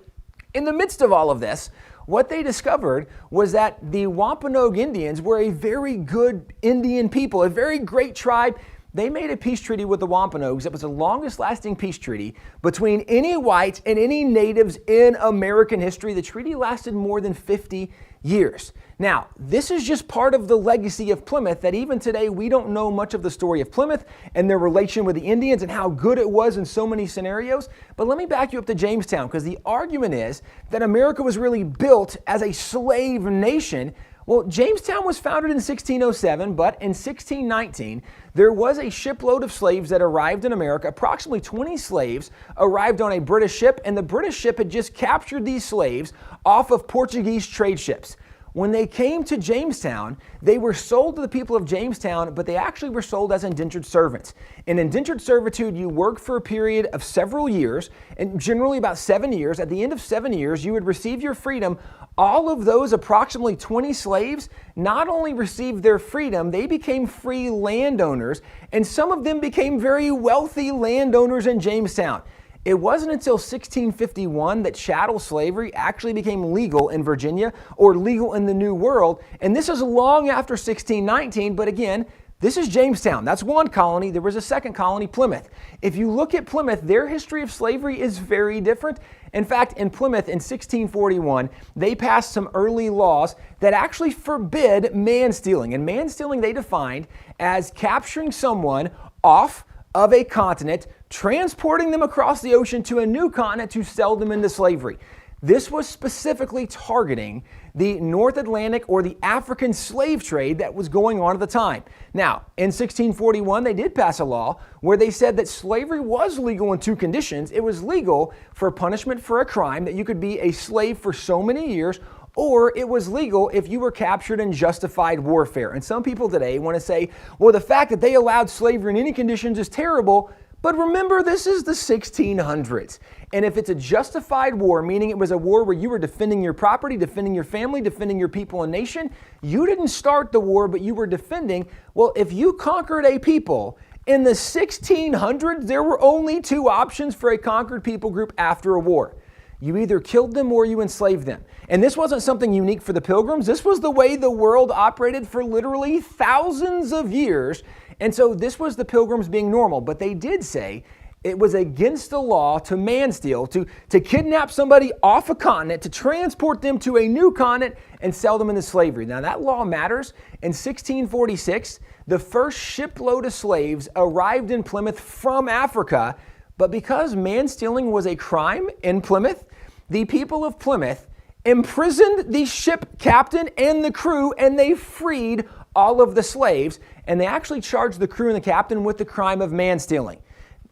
C: In the midst of all of this, what they discovered was that the Wampanoag Indians were a very good Indian people, a very great tribe. They made a peace treaty with the Wampanoags. It was the longest lasting peace treaty between any whites and any natives in American history. The treaty lasted more than 50 years. Now, this is just part of the legacy of Plymouth that even today we don't know much of the story of Plymouth and their relation with the Indians and how good it was in so many scenarios. But let me back you up to Jamestown, because the argument is that America was really built as a slave nation. Well, Jamestown was founded in 1607, but in 1619, there was a shipload of slaves that arrived in America. Approximately 20 slaves arrived on a British ship, and the British ship had just captured these slaves off of Portuguese trade ships. When they came to Jamestown, they were sold to the people of Jamestown, but they actually were sold as indentured servants. In indentured servitude, you worked for a period of several years, and generally about 7 years. At the end of 7 years, you would receive your freedom. All of those approximately 20 slaves not only received their freedom, they became free landowners, and some of them became very wealthy landowners in Jamestown. It wasn't until 1651 that chattel slavery actually became legal in Virginia, or legal in the New World, and this is long after 1619, but again, this is Jamestown. That's one colony. There was a second colony, Plymouth. If you look at Plymouth, their history of slavery is very different. In fact, in Plymouth in 1641, they passed some early laws that actually forbid man stealing. And man stealing they defined as capturing someone off of a continent, transporting them across the ocean to a new continent to sell them into slavery. This was specifically targeting the North Atlantic or the African slave trade that was going on at the time. Now, in 1641, they did pass a law where they said that slavery was legal in two conditions. It was legal for punishment for a crime, that you could be a slave for so many years, or it was legal if you were captured in justified warfare. And some people today want to say, well, the fact that they allowed slavery in any conditions is terrible, but remember, this is the 1600s. And if it's a justified war, meaning it was a war where you were defending your property, defending your family, defending your people and nation, you didn't start the war, but you were defending. Well, if you conquered a people in the 1600s, there were only two options for a conquered people group after a war. You either killed them or you enslaved them. And this wasn't something unique for the Pilgrims. This was the way the world operated for literally thousands of years. And so this was the Pilgrims being normal. But they did say it was against the law to man steal, to kidnap somebody off a continent, to transport them to a new continent and sell them into slavery. Now that law matters. In 1646, the first shipload of slaves arrived in Plymouth from Africa, but because man-stealing was a crime in Plymouth, the people of Plymouth imprisoned the ship captain and the crew, and they freed all of the slaves, and they actually charged the crew and the captain with the crime of man-stealing.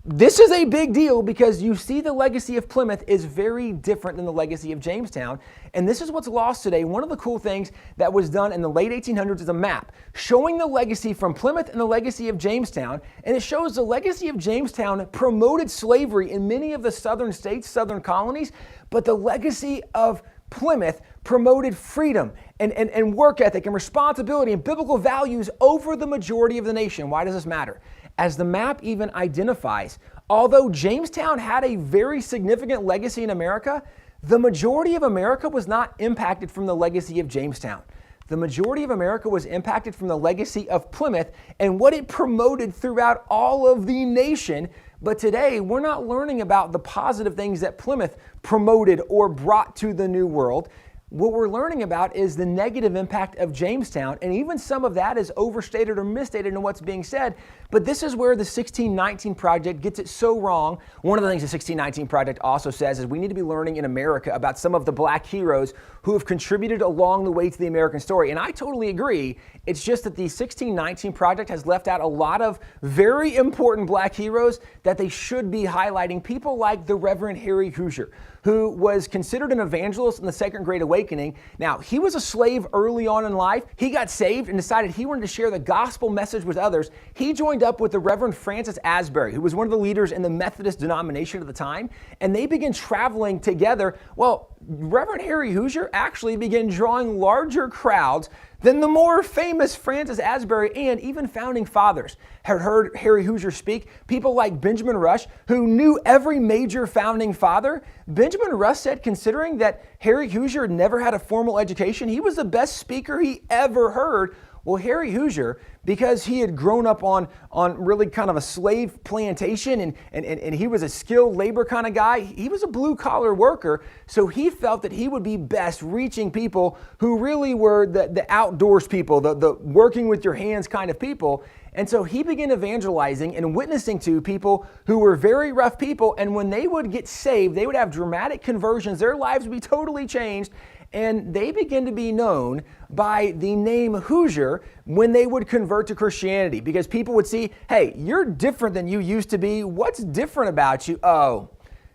C: This is a big deal because you see the legacy of Plymouth is very different than the legacy of Jamestown, and this is what's lost today. One of the cool things that was done in the late 1800s is a map showing the legacy from Plymouth and the legacy of Jamestown, and it shows the legacy of Jamestown promoted slavery in many of the southern states, southern colonies, but the legacy of Plymouth promoted freedom and work ethic and responsibility and biblical values over the majority of the nation. Why does this matter? As the map even identifies, although Jamestown had a very significant legacy in America, the majority of America was not impacted from the legacy of Jamestown. The majority of America was impacted from the legacy of Plymouth and what it promoted throughout all of the nation. But today, we're not learning about the positive things that Plymouth promoted or brought to the New World. What we're learning about is the negative impact of Jamestown, and even some of that is overstated or misstated in what's being said. But this is where the 1619 Project gets it so wrong. One of the things the 1619 Project also says is we need to be learning in America about some of the black heroes who have contributed along the way to the American story. And I totally agree. It's just that the 1619 Project has left out a lot of very important black heroes that they should be highlighting. People like the Reverend Harry Hoosier, who was considered an evangelist in the Second Great Awakening. Now, he was a slave early on in life. He got saved and decided he wanted to share the gospel message with others. He joined up with the Reverend Francis Asbury, who was one of the leaders in the Methodist denomination at the time, and they began traveling together. Well, Reverend Harry Hoosier actually began drawing larger crowds than the more famous Francis Asbury, and even founding fathers had heard Harry Hoosier speak. People like Benjamin Rush, who knew every major founding father. Benjamin Rush said, considering that Harry Hoosier never had a formal education, he was the best speaker he ever heard. Well, Harry Hoosier, because he had grown up on really kind of a slave plantation and he was a skilled labor kind of guy, he was a blue-collar worker, so he felt that he would be best reaching people who really were the outdoors people, the working with your hands kind of people. And so he began evangelizing and witnessing to people who were very rough people, and when they would get saved, they would have dramatic conversions, their lives would be totally changed, and they began to be known by the name Hoosier when they would convert to Christianity, because people would see, hey, you're different than you used to be. What's different about you? Oh,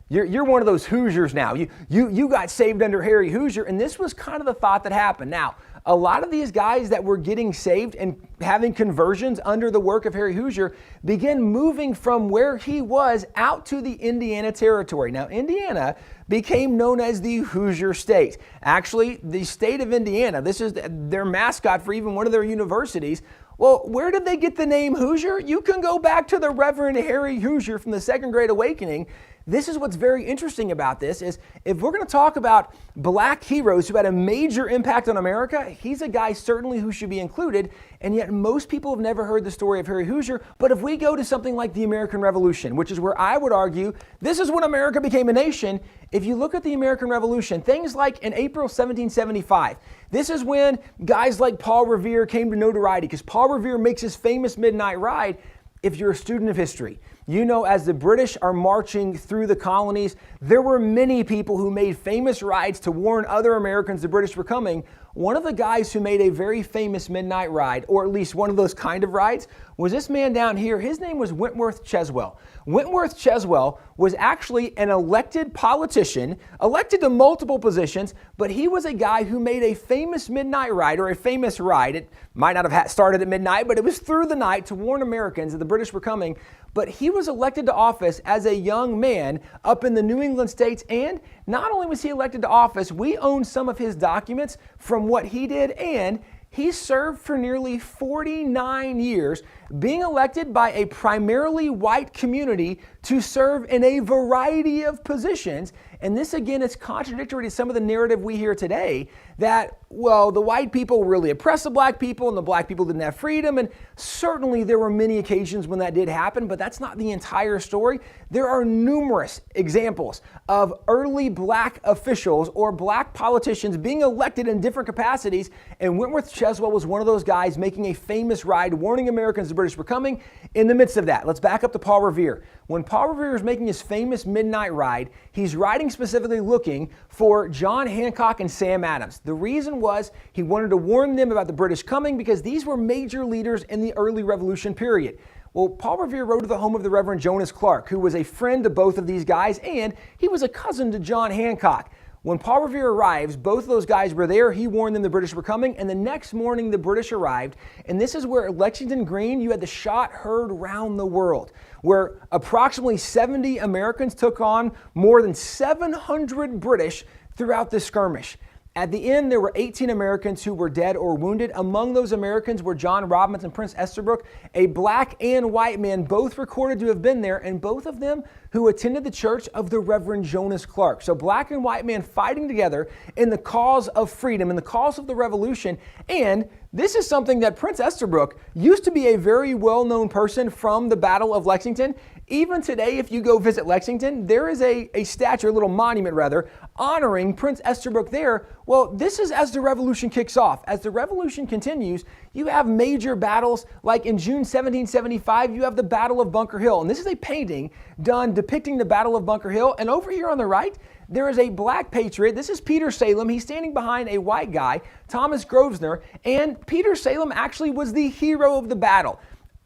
C: you're one of those Hoosiers now. You got saved under Harry Hoosier, and this was kind of the thought that happened. Now, a lot of these guys that were getting saved and having conversions under the work of Harry Hoosier began moving from where he was out to the Indiana Territory. Now, Indiana became known as the Hoosier State. Actually, the state of Indiana, this is their mascot for even one of their universities. Well, where did they get the name Hoosier? You can go back to the Reverend Harry Hoosier from the Second Great Awakening. This is what's very interesting about this is if we're going to talk about black heroes who had a major impact on America, he's a guy certainly who should be included, and yet most people have never heard the story of Harry Hoosier. But if we go to something like the American Revolution, which is where I would argue this is when America became a nation, if you look at the American Revolution, things like in April 1775, this is when guys like Paul Revere came to notoriety because Paul Revere makes his famous midnight ride. If you're a student of history, you know as the British are marching through the colonies, there were many people who made famous rides to warn other Americans the British were coming. One of the guys who made a very famous midnight ride, or at least one of those kind of rides, was this man down here. His name was Wentworth Cheswell. Wentworth Cheswell was actually an elected politician, elected to multiple positions, but he was a guy who made a famous midnight ride, or a famous ride. It might not have started at midnight, but it was through the night to warn Americans that the British were coming. But he was elected to office as a young man up in the New England states, and not only was he elected to office, we own some of his documents from what he did, and he served for nearly 49 years being elected by a primarily white community to serve in a variety of positions. And this, again, is contradictory to some of the narrative we hear today that, well, the white people really oppressed the black people and the black people didn't have freedom. And certainly there were many occasions when that did happen, but that's not the entire story. There are numerous examples of early black officials or black politicians being elected in different capacities, and Wentworth Cheswell was one of those guys making a famous ride warning Americans the British were coming. In the midst of that, let's back up to Paul Revere. When Paul Revere is making his famous midnight ride, he's riding specifically looking for John Hancock and Sam Adams. The reason was he wanted to warn them about the British coming because these were major leaders in the early Revolution period. Well, Paul Revere rode to the home of the Reverend Jonas Clark, who was a friend to both of these guys, and he was a cousin to John Hancock. When Paul Revere arrives, both of those guys were there. He warned them the British were coming, and the next morning the British arrived. And this is where at Lexington Green, you had the shot heard round the world, where approximately 70 Americans took on more than 700 British throughout this skirmish. At the end, there were 18 Americans who were dead or wounded. Among those Americans were John Robbins and Prince Estabrook, a black and white man, both recorded to have been there, and both of them who attended the church of the Reverend Jonas Clark. So black and white men fighting together in the cause of freedom, in the cause of the revolution. And this is something that Prince Estabrook used to be a very well-known person from the Battle of Lexington. Even today, if you go visit Lexington, there is a statue, a little monument rather, honoring Prince Estabrook there. Well, this is as the revolution kicks off. As the revolution continues, you have major battles, like in June 1775, you have the Battle of Bunker Hill. And this is a painting done depicting the Battle of Bunker Hill. And over here on the right, there is a black patriot. This is Peter Salem. He's standing behind a white guy, Thomas Grosvenor. And Peter Salem actually was the hero of the battle.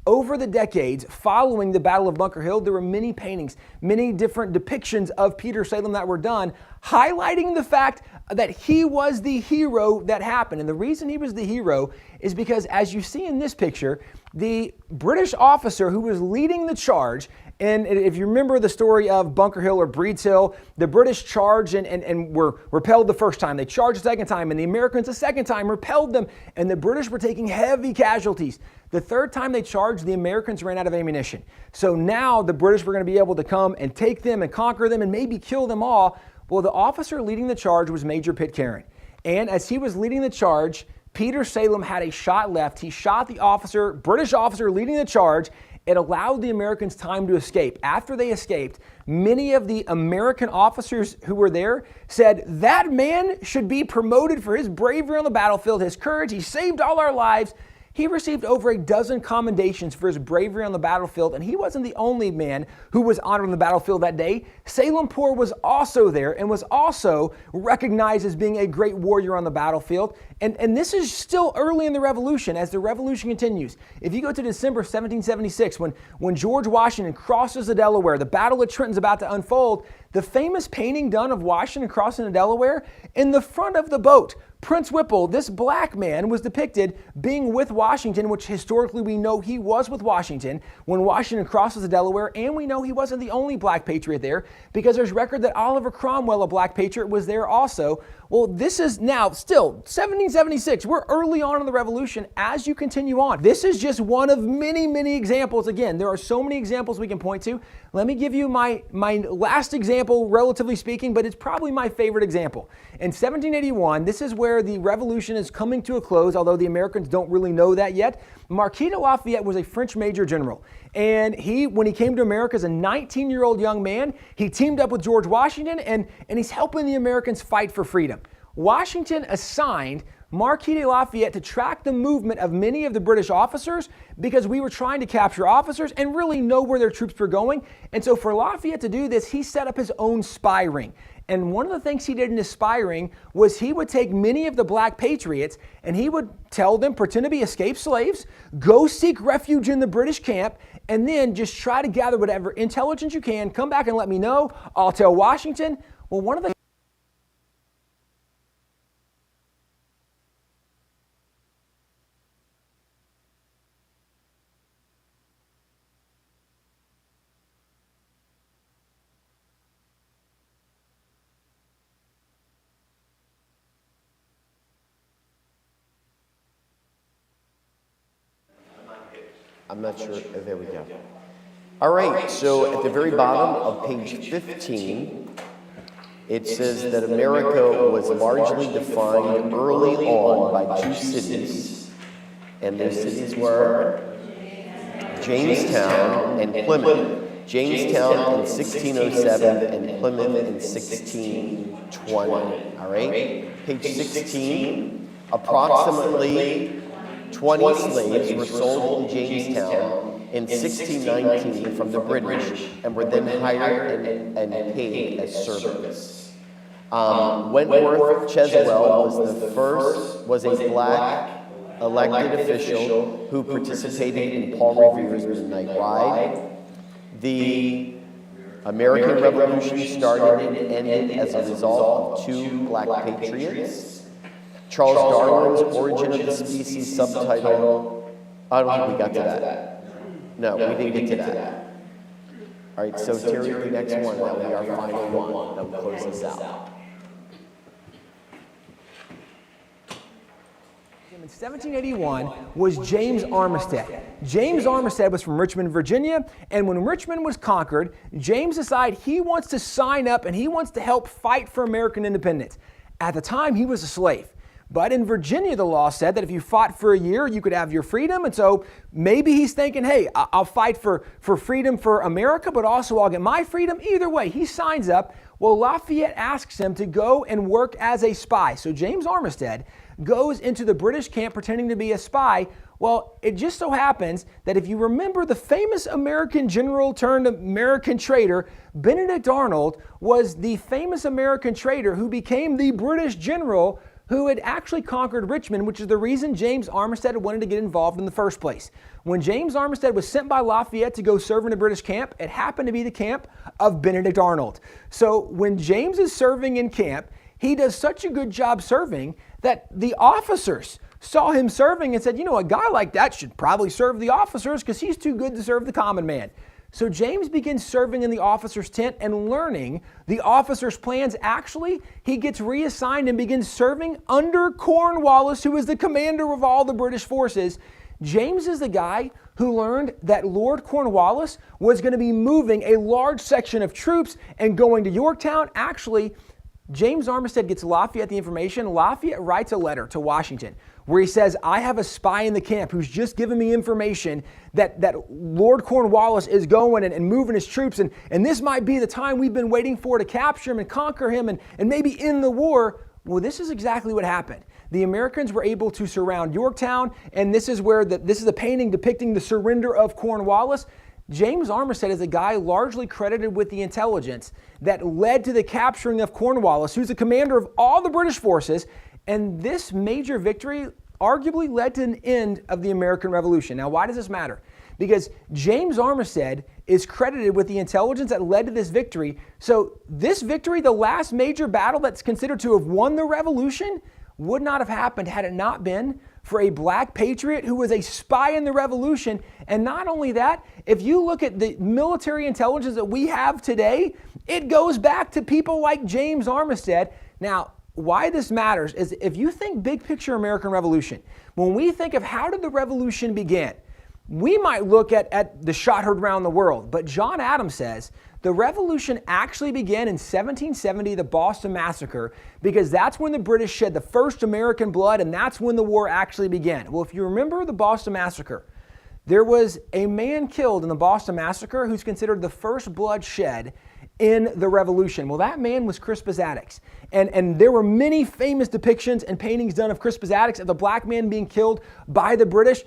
C: Over the decades following the Battle of Bunker Hill, there were many paintings, many different depictions of Peter Salem that were done, highlighting the fact that he was the hero that happened. And the reason he was the hero is because, as you see in this picture, the British officer who was leading the charge, and if you remember the story of Bunker Hill or Breed's Hill, the British charged and were repelled the first time. They charged the second time, and the Americans the second time repelled them, and the British were taking heavy casualties. The third time they charged, the Americans ran out of ammunition. So now the British were going to be able to come and take them and conquer them and maybe kill them all. Well, the officer leading the charge was Major Pitcairn. And as he was leading the charge, Peter Salem had a shot left. He shot the officer, British officer leading the charge. It allowed the Americans time to escape. After they escaped, many of the American officers who were there said, that man should be promoted for his bravery on the battlefield, his courage. He saved all our lives. He received over a dozen commendations for his bravery on the battlefield, and he wasn't the only man who was honored on the battlefield that day. Salem Poor was also there and was also recognized as being a great warrior on the battlefield. And this is still early in the Revolution as the Revolution continues. If you go to December 1776, when George Washington crosses the Delaware, the Battle of Trenton's about to unfold, the famous painting done of Washington crossing the Delaware, in the front of the boat, Prince Whipple, this black man, was depicted being with Washington, which historically we know he was with Washington when Washington crosses the Delaware, and we know he wasn't the only black patriot there because there's record that Oliver Cromwell, a black patriot, was there also. Well, this is now still 1776. We're early on in the Revolution as you continue on. This is just one of many, many examples. Again, there are so many examples we can point to. Let me give you my last example, relatively speaking, but it's probably my favorite example. In 1781, this is where the Revolution is coming to a close, although the Americans don't really know that yet. Marquis de Lafayette was a French major general. And when he came to America as a 19-year-old young man, he teamed up with George Washington, and he's helping the Americans fight for freedom. Washington assigned Marquis de Lafayette to track the movement of many of the British officers because we were trying to capture officers and really know where their troops were going. And so for Lafayette to do this, he set up his own spy ring. And one of the things he did in his spy ring was he would take many of the black patriots and he would tell them, pretend to be escaped slaves, go seek refuge in the British camp, and then just try to gather whatever intelligence you can, come back and let me know. I'll tell Washington. Well, one of the
E: I'm not sure. Oh, there we go. All right, so at the very bottom of page 15, it says that America was largely defined early on by two cities, and those cities were Jamestown and Plymouth. Jamestown in 1607 and Plymouth in 1620. All right, page 16, approximately 20 slaves were sold in Jamestown in 1619 from the British and were then hired and paid as servants. Wentworth Cheswell was a black elected official who participated in Paul Revere's Midnight Ride. The American Revolution started and ended as a result of two black patriots. Charles Darwin's Origin of the Species subtitle. I don't think we got to that. No, we didn't get to that. All right, so Terry, the next one, that will be our final one that will close us out.
C: In 1781 was James Armistead. James Armistead was from Richmond, Virginia, and when Richmond was conquered, James decided he wants to sign up and he wants to help fight for American independence. At the time, he was a slave. But in Virginia, the law said that if you fought for a year, you could have your freedom. And so maybe he's thinking, hey, I'll fight for freedom for America, but also I'll get my freedom. Either way, he signs up. Well, Lafayette asks him to go and work as a spy. So James Armistead goes into the British camp pretending to be a spy. Well, it just so happens that if you remember the famous American general turned American traitor, Benedict Arnold was the famous American traitor who became the British general who had actually conquered Richmond, which is the reason James Armistead wanted to get involved in the first place. When James Armistead was sent by Lafayette to go serve in a British camp, it happened to be the camp of Benedict Arnold. So when James is serving in camp, he does such a good job serving that the officers saw him serving and said, you know, a guy like that should probably serve the officers because he's too good to serve the common man. So James begins serving in the officer's tent and learning the officer's plans. Actually, he gets reassigned and begins serving under Cornwallis, who is the commander of all the British forces. James is the guy who learned that Lord Cornwallis was going to be moving a large section of troops and going to Yorktown. Actually, James Armistead gets Lafayette the information. Lafayette writes a letter to Washington where he says, I have a spy in the camp who's just given me information that Lord Cornwallis is going and moving his troops, and this might be the time we've been waiting for to capture him and conquer him and maybe end the war. Well, this is exactly what happened. The Americans were able to surround Yorktown, and this is where this is a painting depicting the surrender of Cornwallis. James Armistead is a guy largely credited with the intelligence that led to the capturing of Cornwallis, who's the commander of all the British forces, and this major victory arguably led to an end of the American Revolution. Now, why does this matter? Because James Armistead is credited with the intelligence that led to this victory. So this victory, the last major battle that's considered to have won the Revolution, would not have happened had it not been for a black patriot who was a spy in the Revolution. And not only that, if you look at the military intelligence that we have today, it goes back to people like James Armistead. Now, why this matters is if you think big picture American Revolution, when we think of how did the Revolution begin, we might look at the shot heard around the world, but John Adams says the Revolution actually began in 1770, the Boston Massacre, because that's when the British shed the first American blood, and that's when the war actually began. Well, if you remember the Boston Massacre, there was a man killed in the Boston Massacre who's considered the first blood shed in the Revolution. Well, that man was Crispus Attucks. And there were many famous depictions and paintings done of Crispus Attucks, of the black man being killed by the British.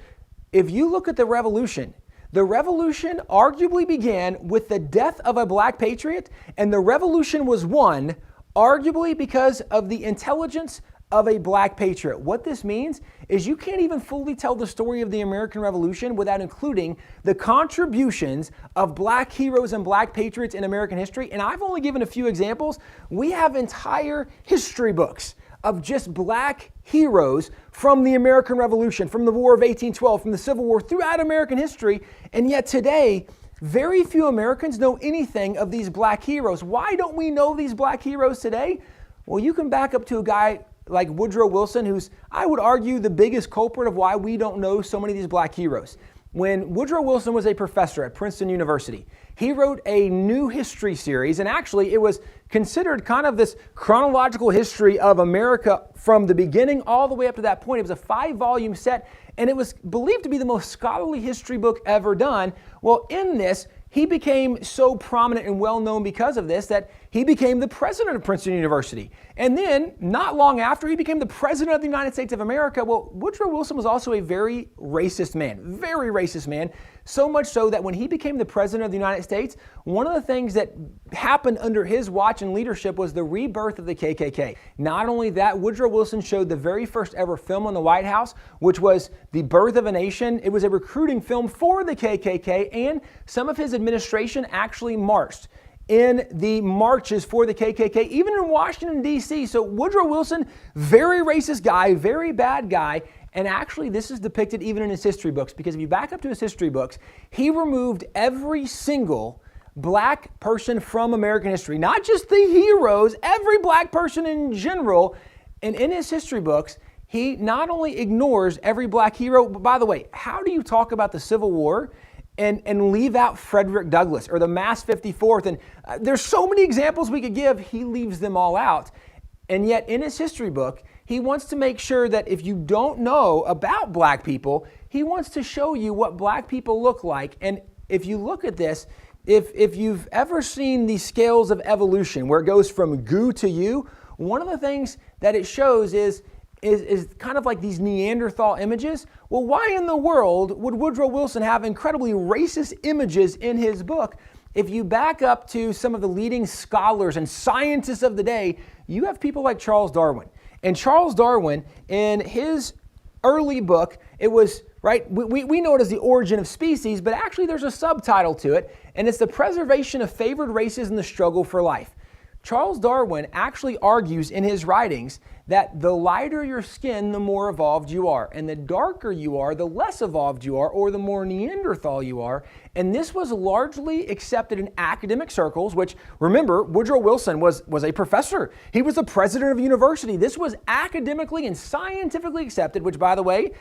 C: If you look at the Revolution arguably began with the death of a black patriot, and the Revolution was won arguably because of the intelligence of a black patriot. What this means is you can't even fully tell the story of the American Revolution without including the contributions of black heroes and black patriots in American history. And I've only given a few examples. We have entire history books of just black heroes from the American Revolution, from the War of 1812, from the Civil War, throughout American history. And yet today, very few Americans know anything of these black heroes. Why don't we know these black heroes today? Well, you can back up to a guy like Woodrow Wilson, who's, I would argue, the biggest culprit of why we don't know so many of these black heroes. when Woodrow Wilson was a professor at Princeton University. He wrote a new history series, and actually it was considered kind of this chronological history of America from the beginning all the way up to that point. It was a 5-volume set, and it was believed to be the most scholarly history book ever done. Well, in this, he became so prominent and well known because of this that he became the president of Princeton University. And then, not long after, he became the president of the United States of America. Well, Woodrow Wilson was also a very racist man, so much so that when he became the president of the United States, one of the things that happened under his watch and leadership was the rebirth of the KKK. Not only that, Woodrow Wilson showed the very first ever film in the White House, which was The Birth of a Nation. It was a recruiting film for the KKK, and some of his administration actually marched in the marches for the KKK, even in Washington, D.C. So Woodrow Wilson, very racist guy, very bad guy, and actually this is depicted even in his history books, because if you back up to his history books, he removed every single black person from American history, not just the heroes, every black person in general. And in his history books, he not only ignores every black hero, but by the way, how do you talk about the Civil War and leave out Frederick Douglass or the Mass 54th? And there's so many examples we could give. He leaves them all out. And yet in his history book, he wants to make sure that if you don't know about black people, he wants to show you what black people look like. And if you look at this, if you've ever seen the scales of evolution where it goes from goo to you, one of the things that it shows is kind of like these Neanderthal images. Well, why in the world would Woodrow Wilson have incredibly racist images in his book? If you back up to some of the leading scholars and scientists of the day, you have people like Charles Darwin. And Charles Darwin, in his early book, it was, right, we know it as The Origin of Species, but actually there's a subtitle to it, and it's The Preservation of Favored Races in the Struggle for Life. Charles Darwin actually argues in his writings that the lighter your skin, the more evolved you are, and the darker you are, the less evolved you are, or the more Neanderthal you are. And this was largely accepted in academic circles, which, remember, Woodrow Wilson was a professor. He was the president of a university. This was academically and scientifically accepted, which, by the way,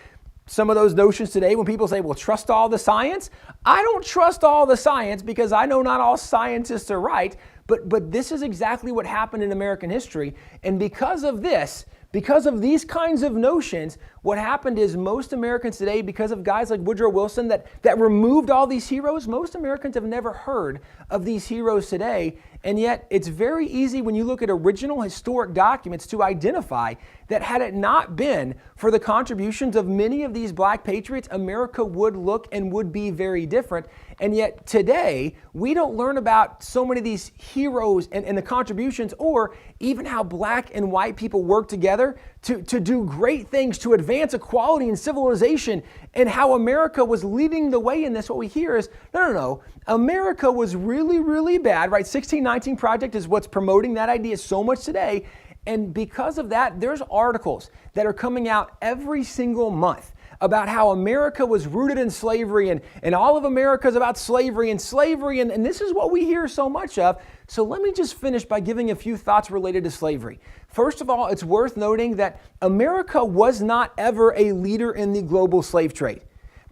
C: some of those notions today when people say, well, trust all the science. I don't trust all the science because I know not all scientists are right, but this is exactly what happened in American history. And because of this, because of these kinds of notions, what happened is most Americans today, because of guys like Woodrow Wilson that removed all these heroes, most Americans have never heard of these heroes today. And yet it's very easy when you look at original historic documents to identify that had it not been for the contributions of many of these black patriots, America would look and would be very different. And yet today, we don't learn about so many of these heroes and the contributions, or even how black and white people work together to do great things, to advance equality and civilization, and how America was leading the way in this. What we hear is, no, America was really, really bad, right? 1619 Project is what's promoting that idea so much today. And because of that, there's articles that are coming out every single month about how America was rooted in slavery and all of America is about slavery, and this is what we hear so much of. So let me just finish by giving a few thoughts related to slavery. First of all, it's worth noting that America was not ever a leader in the global slave trade.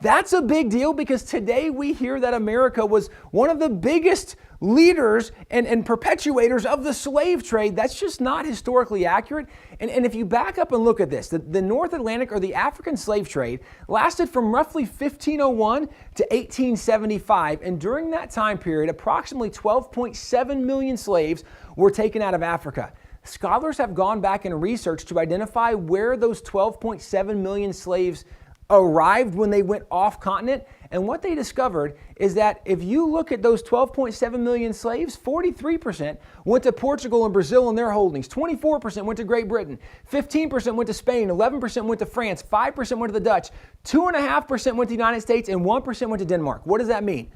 C: That's a big deal because today we hear that America was one of the biggest leaders and perpetuators of the slave trade. That's just not historically accurate. And if you back up and look at this, the North Atlantic or the African slave trade lasted from roughly 1501 to 1875. And during that time period, approximately 12.7 million slaves were taken out of Africa. Scholars have gone back and researched to identify where those 12.7 million slaves arrived when they went off continent. And what they discovered is that if you look at those 12.7 million slaves, 43% went to Portugal and Brazil and their holdings, 24% went to Great Britain, 15% went to Spain, 11% went to France, 5% went to the Dutch, 2.5% went to the United States, and 1% went to Denmark. What does that mean?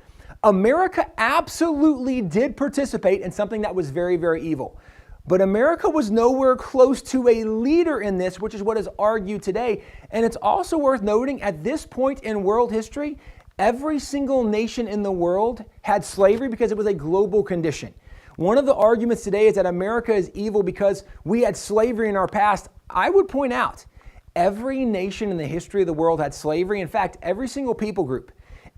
C: America absolutely did participate in something that was very, very evil. But America was nowhere close to a leader in this, which is what is argued today. And it's also worth noting at this point in world history, every single nation in the world had slavery because it was a global condition. One of the arguments today is that America is evil because we had slavery in our past. I would point out, every nation in the history of the world had slavery. In fact, every single people group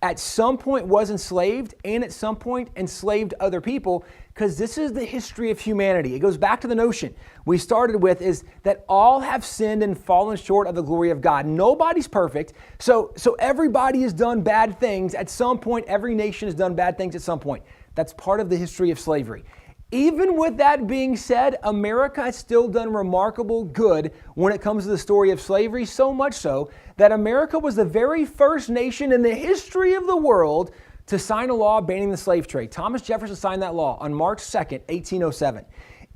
C: at some point was enslaved and at some point enslaved other people, because this is the history of humanity. It goes back to the notion we started with, is that all have sinned and fallen short of the glory of God. Nobody's perfect, so everybody has done bad things at some point. Every nation has done bad things at some point. That's part of the history of slavery. Even with that being said, America has still done remarkable good when it comes to the story of slavery, so much so that America was the very first nation in the history of the world to sign a law banning the slave trade. Thomas Jefferson signed that law on March 2nd, 1807.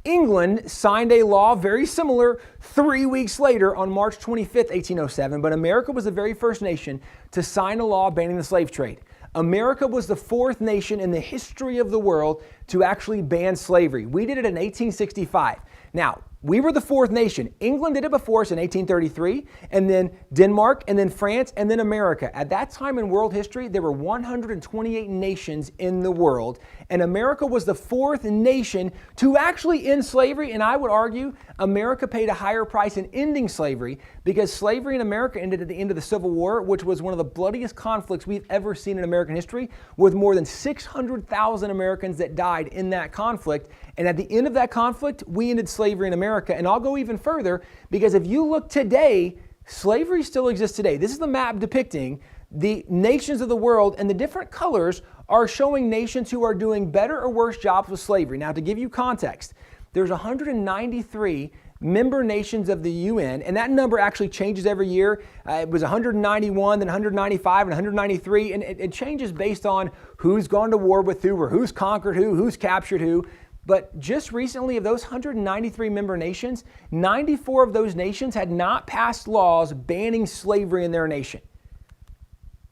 C: England signed a law very similar 3 weeks later on March 25th, 1807, but America was the very first nation to sign a law banning the slave trade. America was the fourth nation in the history of the world to actually ban slavery. We did it in 1865. Now, we were the fourth nation. England did it before us in 1833, and then Denmark, and then France, and then America. At that time in world history, there were 128 nations in the world, and America was the fourth nation to actually end slavery, and I would argue America paid a higher price in ending slavery, because slavery in America ended at the end of the Civil War, which was one of the bloodiest conflicts we've ever seen in American history, with more than 600,000 Americans that died in that conflict. And at the end of that conflict, we ended slavery in America. And I'll go even further, because if you look today, slavery still exists today. This is the map depicting the nations of the world, and the different colors are showing nations who are doing better or worse jobs with slavery. Now, to give you context, there's 193 member nations of the UN, and that number actually changes every year. It was 191, then 195, and 193, and it changes based on who's gone to war with who, or who's conquered who, who's captured who. But just recently, of those 193 member nations, 94 of those nations had not passed laws banning slavery in their nation.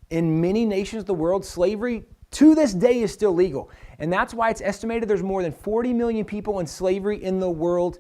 C: In many nations of the world, slavery to this day is still legal. And that's why it's estimated there's more than 40 million people in slavery in the world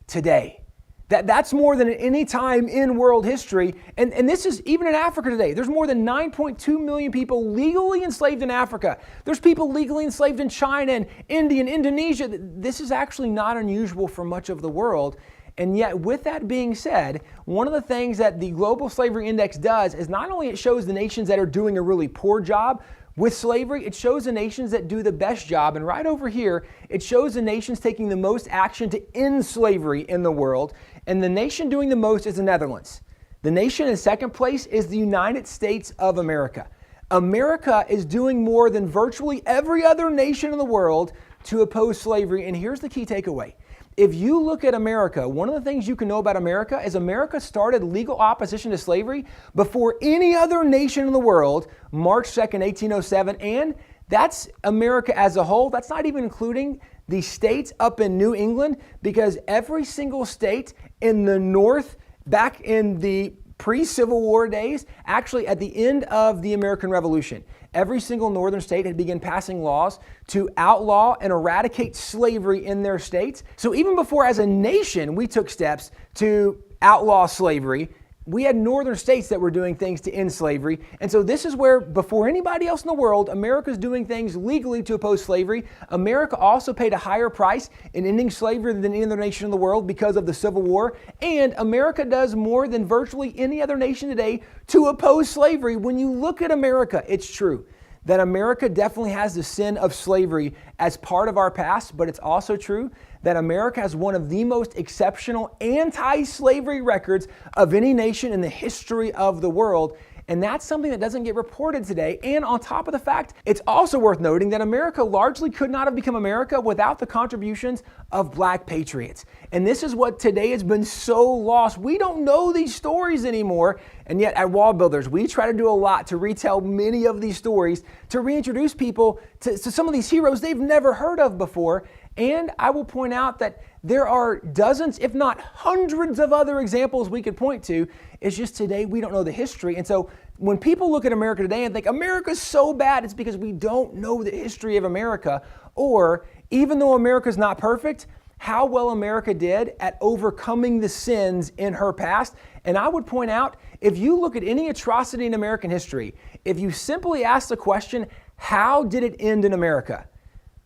C: today. That's more than at any time in world history. And this is even in Africa today. There's more than 9.2 million people legally enslaved in Africa. There's people legally enslaved in China and India and Indonesia. This is actually not unusual for much of the world. And yet, with that being said, one of the things that the Global Slavery Index does is not only it shows the nations that are doing a really poor job with slavery, it shows the nations that do the best job. And right over here, it shows the nations taking the most action to end slavery in the world. And the nation doing the most is the Netherlands. The nation in second place is the United States of America. America is doing more than virtually every other nation in the world to oppose slavery. And here's the key takeaway. If you look at America, one of the things you can know about America is America started legal opposition to slavery before any other nation in the world, March 2nd, 1807, and that's America as a whole. That's not even including the states up in New England, because every single state in the North, back in the pre-Civil War days, actually at the end of the American Revolution, every single northern state had begun passing laws to outlaw and eradicate slavery in their states. So even before, as a nation, we took steps to outlaw slavery, we had northern states that were doing things to end slavery. And so this is where, before anybody else in the world, America's doing things legally to oppose slavery. America also paid a higher price in ending slavery than any other nation in the world because of the Civil War. And America does more than virtually any other nation today to oppose slavery. When you look at America, it's true that America definitely has the sin of slavery as part of our past, but it's also true that America has one of the most exceptional anti-slavery records of any nation in the history of the world. And that's something that doesn't get reported today. And on top of the fact, it's also worth noting that America largely could not have become America without the contributions of black patriots. And this is what today has been so lost. We don't know these stories anymore. And yet at Wall Builders, we try to do a lot to retell many of these stories, to reintroduce people to some of these heroes they've never heard of before. And I will point out that there are dozens, if not hundreds of other examples we could point to. It's just today we don't know the history. And so when people look at America today and think America's so bad, it's because we don't know the history of America. Or even though America's not perfect, how well America did at overcoming the sins in her past. And I would point out, if you look at any atrocity in American history, if you simply ask the question, how did it end in America?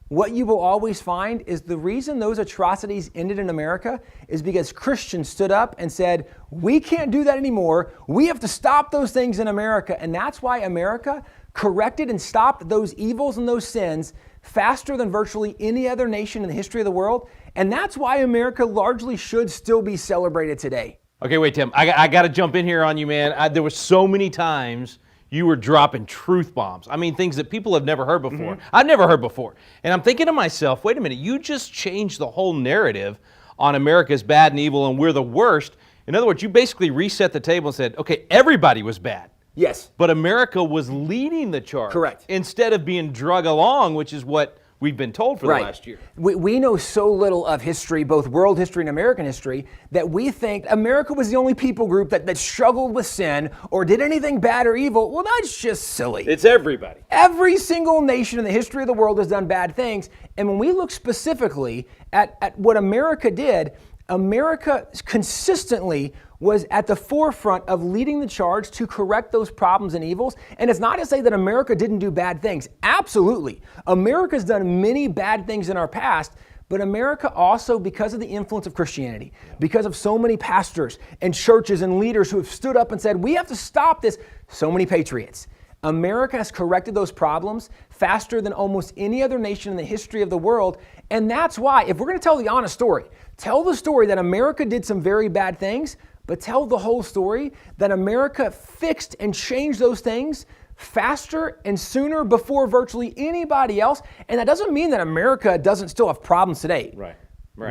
C: What you will always find is the reason those atrocities ended in America is because Christians stood up and said, we can't do that anymore. We have to stop those things in America. And that's why America corrected and stopped those evils and those sins faster than virtually any other nation in the history of the world. And that's why America largely should still be celebrated today.
D: Okay, wait, Tim. I got to jump in here on you, man. There were so many times you were dropping truth bombs. I mean, things that people have never heard before. I've never heard before. And I'm thinking to myself, wait a minute, you just changed the whole narrative on America's bad and evil and we're the worst. In other words, you basically reset the table and said, okay, everybody was bad.
C: Yes.
D: But America was leading the charge.
C: Correct.
D: Instead of being drug along, which is what we've been told for the last year.
C: We know so little of history, both world history and American history, that we think America was the only people group that struggled with sin or did anything bad or evil. Well, that's just silly.
D: It's everybody.
C: Every single nation in the history of the world has done bad things. And when we look specifically at what America did, America consistently was at the forefront of leading the charge to correct those problems and evils. And it's not to say that America didn't do bad things. Absolutely. America's done many bad things in our past, but America also, because of the influence of Christianity, because of so many pastors and churches and leaders who have stood up and said, we have to stop this, so many patriots. America has corrected those problems faster than almost any other nation in the history of the world. And that's why, if we're going to tell the honest story, tell the story that America did some very bad things, but tell the whole story that America fixed and changed those things faster and sooner before virtually anybody else. And that doesn't mean that America doesn't still have problems today.
D: Right.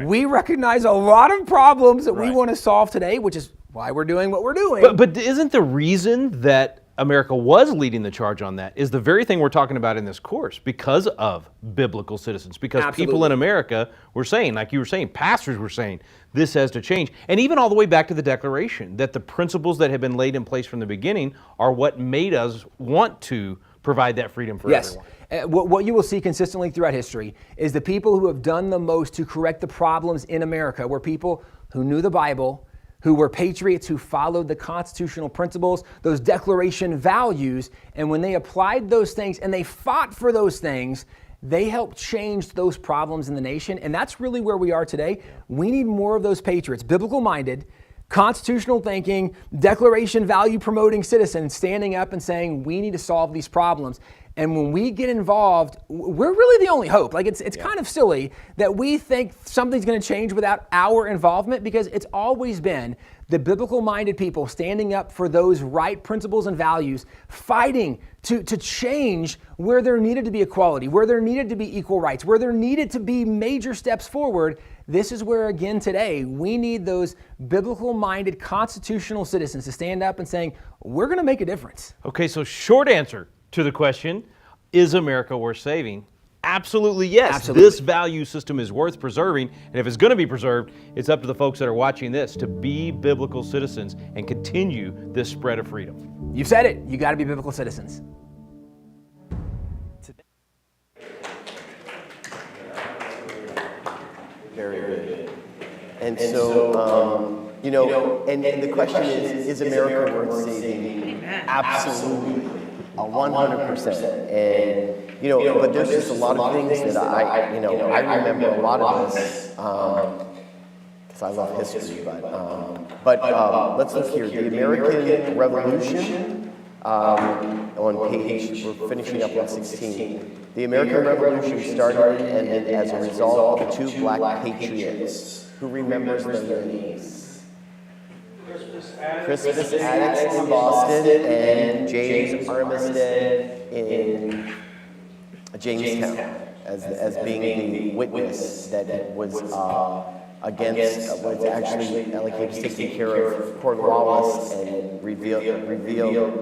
C: We recognize a lot of problems that we want to solve today, which is why we're doing what we're doing.
D: But isn't the reason that America was leading the charge on that is the very thing we're talking about in this course, because of biblical citizens, because people in America were saying, like you were saying, pastors were saying, this has to change. And even all the way back to the Declaration, that the principles that had been laid in place from the beginning are what made us want to provide that freedom for everyone.
C: What you will see consistently throughout history is the people who have done the most to correct the problems in America were people who knew the Bible, who were patriots, who followed the constitutional principles, those Declaration values, and when they applied those things and they fought for those things, they helped change those problems in the nation. And that's really where we are today. We need more of those patriots, biblical-minded, constitutional thinking, Declaration value promoting citizens standing up and saying, we need to solve these problems. And when we get involved, we're really the only hope. Like it's kind of silly that we think something's going to change without our involvement, because it's always been the biblical-minded people standing up for those right principles and values, fighting to change where there needed to be equality, where there needed to be equal rights, where there needed to be major steps forward. This is where, again, today, we need those biblical-minded constitutional citizens to stand up and saying, we're going to make a difference.
D: Okay, so short answer to the question, is America worth saving? Absolutely yes.
C: Absolutely.
D: This value system is worth preserving, and if it's going to be preserved, it's up to the folks that are watching this to be biblical citizens and continue this spread of freedom.
C: You've said it. You got to be biblical citizens.
E: Very good. And so, and the question is America worth saving? Absolutely. 100%. And, but there's just a lot of things that I remember a lot of this, because I love history, but let's look here. The American Revolution, on page, we're finishing up on 16. The American Revolution started and ended as a result of two black patriots. Who remembers their names? Crispus Attucks in Boston and James Armistead in Jamestown as being the witness that was against was actually he was taking care of Cornwallis and reveal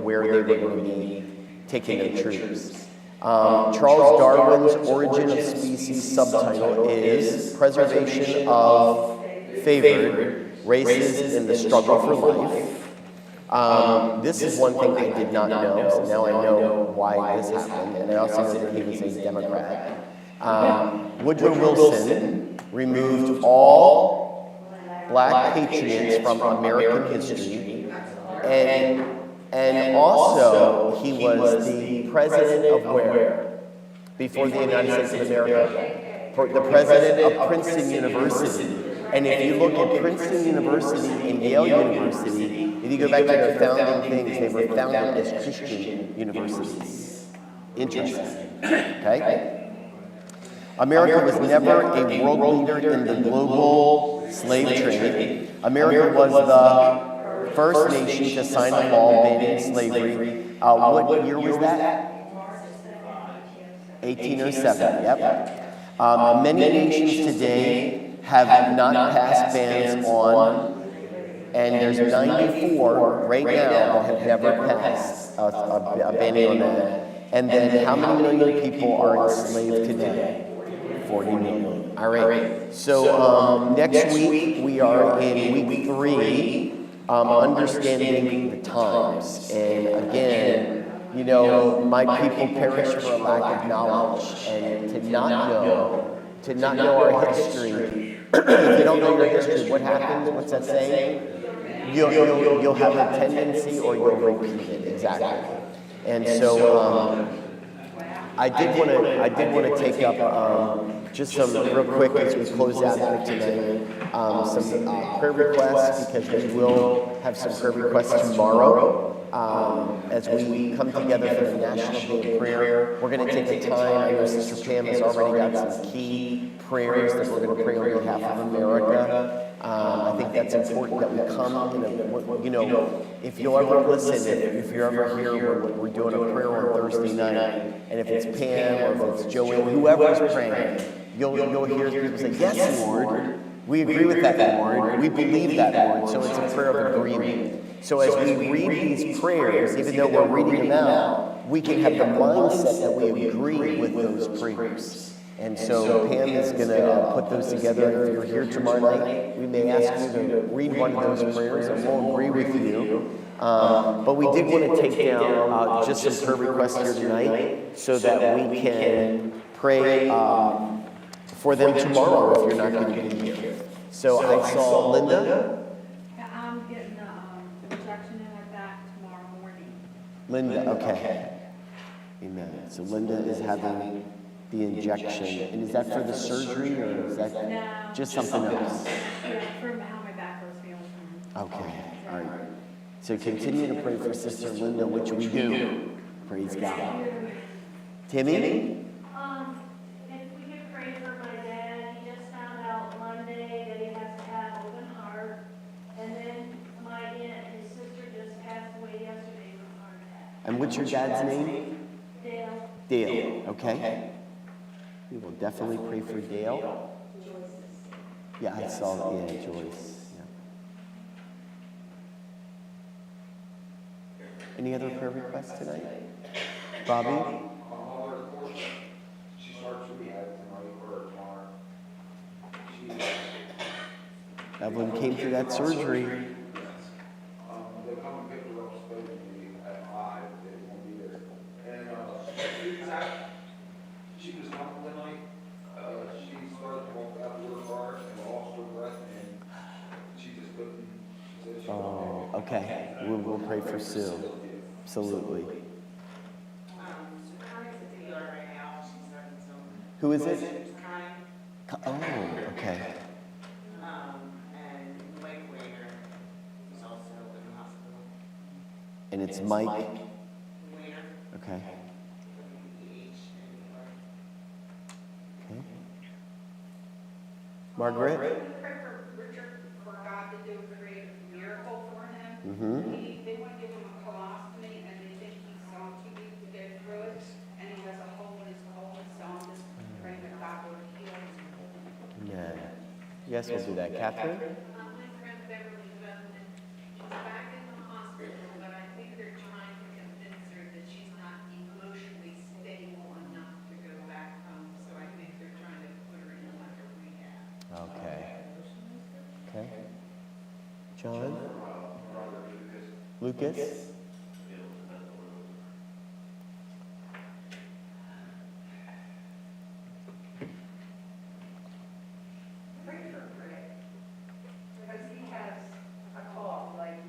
E: where they were going to be taking their troops. Charles Darwin's Origin of Species subtitle is Preservation of Favored Races in the Struggle for Life. This is one thing I did not know, so now I know why this happened, and I also know that he was a Democrat. Woodrow Wilson removed all black patriots from American history, and also he was the president of where? Before the United States of America. The president of Princeton University. And if you look at Princeton University and Yale University, if you go back to their founding things, they were founded as Christian universities. Interesting. Okay? America was never a world leader in the global slave trade. America was the first nation to sign a law banning slavery. What year was that? 1807, yep. Many nations today have not passed bans on, and there's 94 right now that have never passed a banning on that. And then how many million people are enslaved today? 40 million. All right. So next week we are in week 3, understanding the times. And again, you know, my people perish for a lack of knowledge, and to not know our history. If you don't know your history, what happens? What's that saying? You'll have a tendency, or you'll repeat it. Exactly. And so I did want to take up just some real quick as we close out here tonight, some prayer requests, because we will have some prayer requests tomorrow. As we come together for the National Day of Prayer, we're going to take the time. I know Sister Pam has already got some key prayers that we're going to pray on behalf of America. I think that's important that we come, you know, if you'll ever listen, if you're ever here, we're doing a prayer on Thursday night, and if it's Pam or if it's Joey, whoever's praying, you'll hear people say, yes, Lord, we agree with that, Lord, we believe that, Lord, so it's a prayer of agreement. So as we read these prayers, even though we're reading them out, we can have the mindset that we agree with those prayers. And so Pam is going to put those together. If you're here tomorrow night, we may ask you to read one of those prayers, and we'll agree with you. But we did want to take down just some prayer requests here tonight so that we can pray for them tomorrow if you're not going to be here. So I saw Linda.
F: I'm getting the injection in my back tomorrow morning.
E: Linda, okay. Amen. So Linda is having the injection. And is that for the surgery, or is that just something else?
F: Yeah, for how my back was feeling.
E: Okay, all right. So continue to pray for Sister Linda, which we do. Praise God. Timmy?
F: If we could pray for my dad. He just found out Monday that he has to have open heart. And then my aunt, his sister, just passed away yesterday from heart attack.
E: And what's your dad's name?
F: Dale.
E: Dale, okay. We will definitely pray for Dale. Yeah, I saw, Joyce. Yeah. Any other prayer requests tonight? Bobby?
G: She starts rehab tonight or tomorrow.
E: Evelyn came through that surgery.
G: They come and pick her up supposedly at 5. They won't be there. And she was home tonight. She started to walk out of her car and lost her breath, and she just couldn't. She said she
E: Oh, okay. We'll pray for Sue. Absolutely. Who is it? Oh, okay.
H: And Mike Wainer is also in the hospital.
E: And it's Mike.
H: Wainer.
E: Okay. Okay. Margaret?
I: Pray for Richard, for God to do a great miracle for him.
E: Mm-hmm.
I: They want to give him a colostomy, and they think he's too weak to get through it, and he has a hole in his colon, so I'm just praying that God will heal him.
E: Yeah. Yes, we'll do that. Catherine?
F: My friend Beverly Feldman, she's back in the hospital, but I think they're trying to convince her that she's not emotionally stable enough to go back home. So I think they're trying to put her in like a rehab.
E: Okay. Okay. John? Lucas?
I: Pray for Rick, because he has a cough, like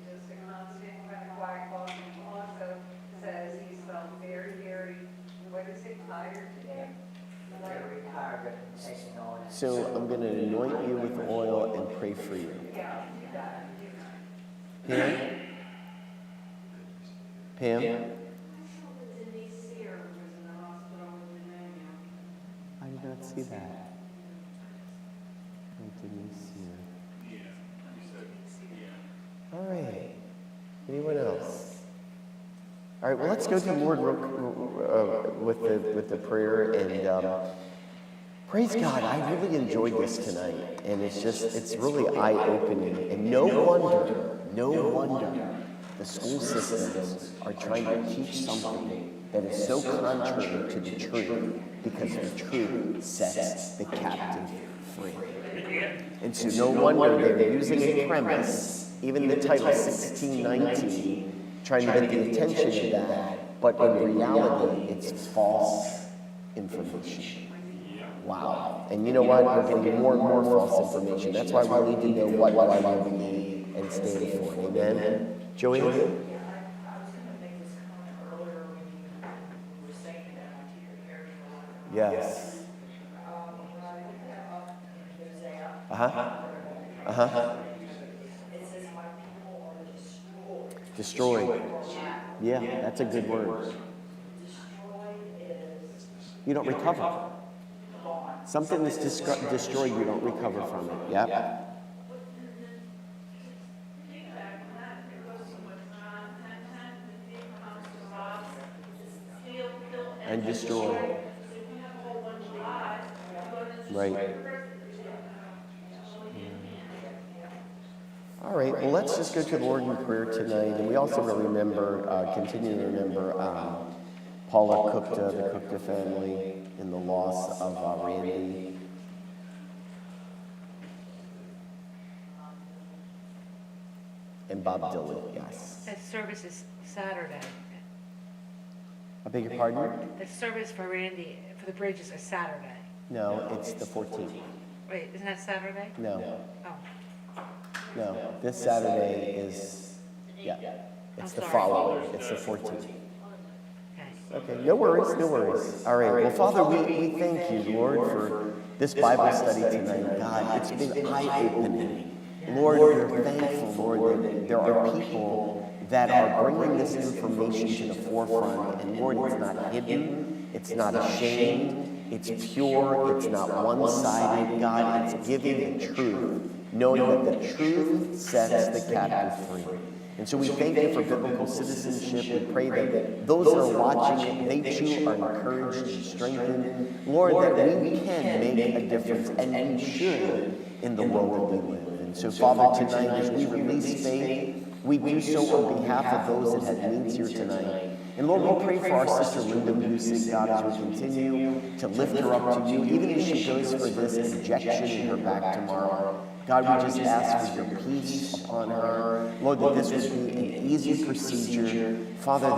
I: just a constant kind of quiet cough, and he also says he's felt very, very, what is it, tired today?
H: Very tired of taking all that.
E: So I'm going to anoint you with oil and pray for you.
I: Yeah, he does.
E: Pam? Pam?
F: Denise Sear
E: see that. Denise here. All right. Anyone else? All right. Well, let's go to the Lord with the prayer and praise God. I really enjoyed this tonight, and it's really eye-opening. And no wonder the school systems are trying to teach something that is so contrary to the truth, because the truth sets the captive free. And so no wonder they're using a premise, even the title 1619, trying to get the attention of that, but in reality, it's false information. Wow. And you know what? We're getting more and more false information. That's why we need to know what we believe and stand for. Amen? Joey?
J: I was going to make this comment earlier when you were saying that to your parents.
E: Yes.
J: When I looked that up in Hosea, it says, my people are destroyed.
E: Destroyed. Yeah, that's a good word.
J: Destroyed is
E: You don't recover.
J: gone.
E: Something that's destroyed, you don't recover from it. Yep. And destroy. Right. All right, well, let's just go to the Lord in prayer tonight. And we also want to remember, continue to remember Paula Kupta, the Kupta family, in the loss of Randy. And Bob Dillon, yes.
K: That service is Saturday.
E: I beg your pardon?
K: The service for Randy, for the bridges is Saturday.
E: No, it's the 14th.
K: Wait, isn't that Saturday?
E: No,
K: Oh,
E: no. This Saturday is, yeah, it's
K: I'm
E: the
K: sorry.
E: following. It's the 14th.
K: okay.
E: Okay, no worries, no worries. All right, well, Father, we thank you, Lord, for this Bible study tonight. God, it's been eye-opening. Lord, we're thankful, Lord, that there are people that are bringing this information to the forefront. And Lord, it's not hidden, it's not ashamed, it's pure, it's not one-sided. God, it's giving the truth, knowing that the truth sets the captive free. And so we thank you for biblical citizenship. We pray that those that are watching it, they too are encouraged and strengthened. Lord, that we can make a difference, and we should, in the world that we live. And so, Father, tonight, as we release faith, we do so on behalf of those that have needs here tonight. And Lord, we pray for our sister Linda Music, God, as we continue to lift her up to you, even as she goes for this injection in her back tomorrow. God, we just ask for your peace upon her. Lord, that this would be an easy procedure. Father,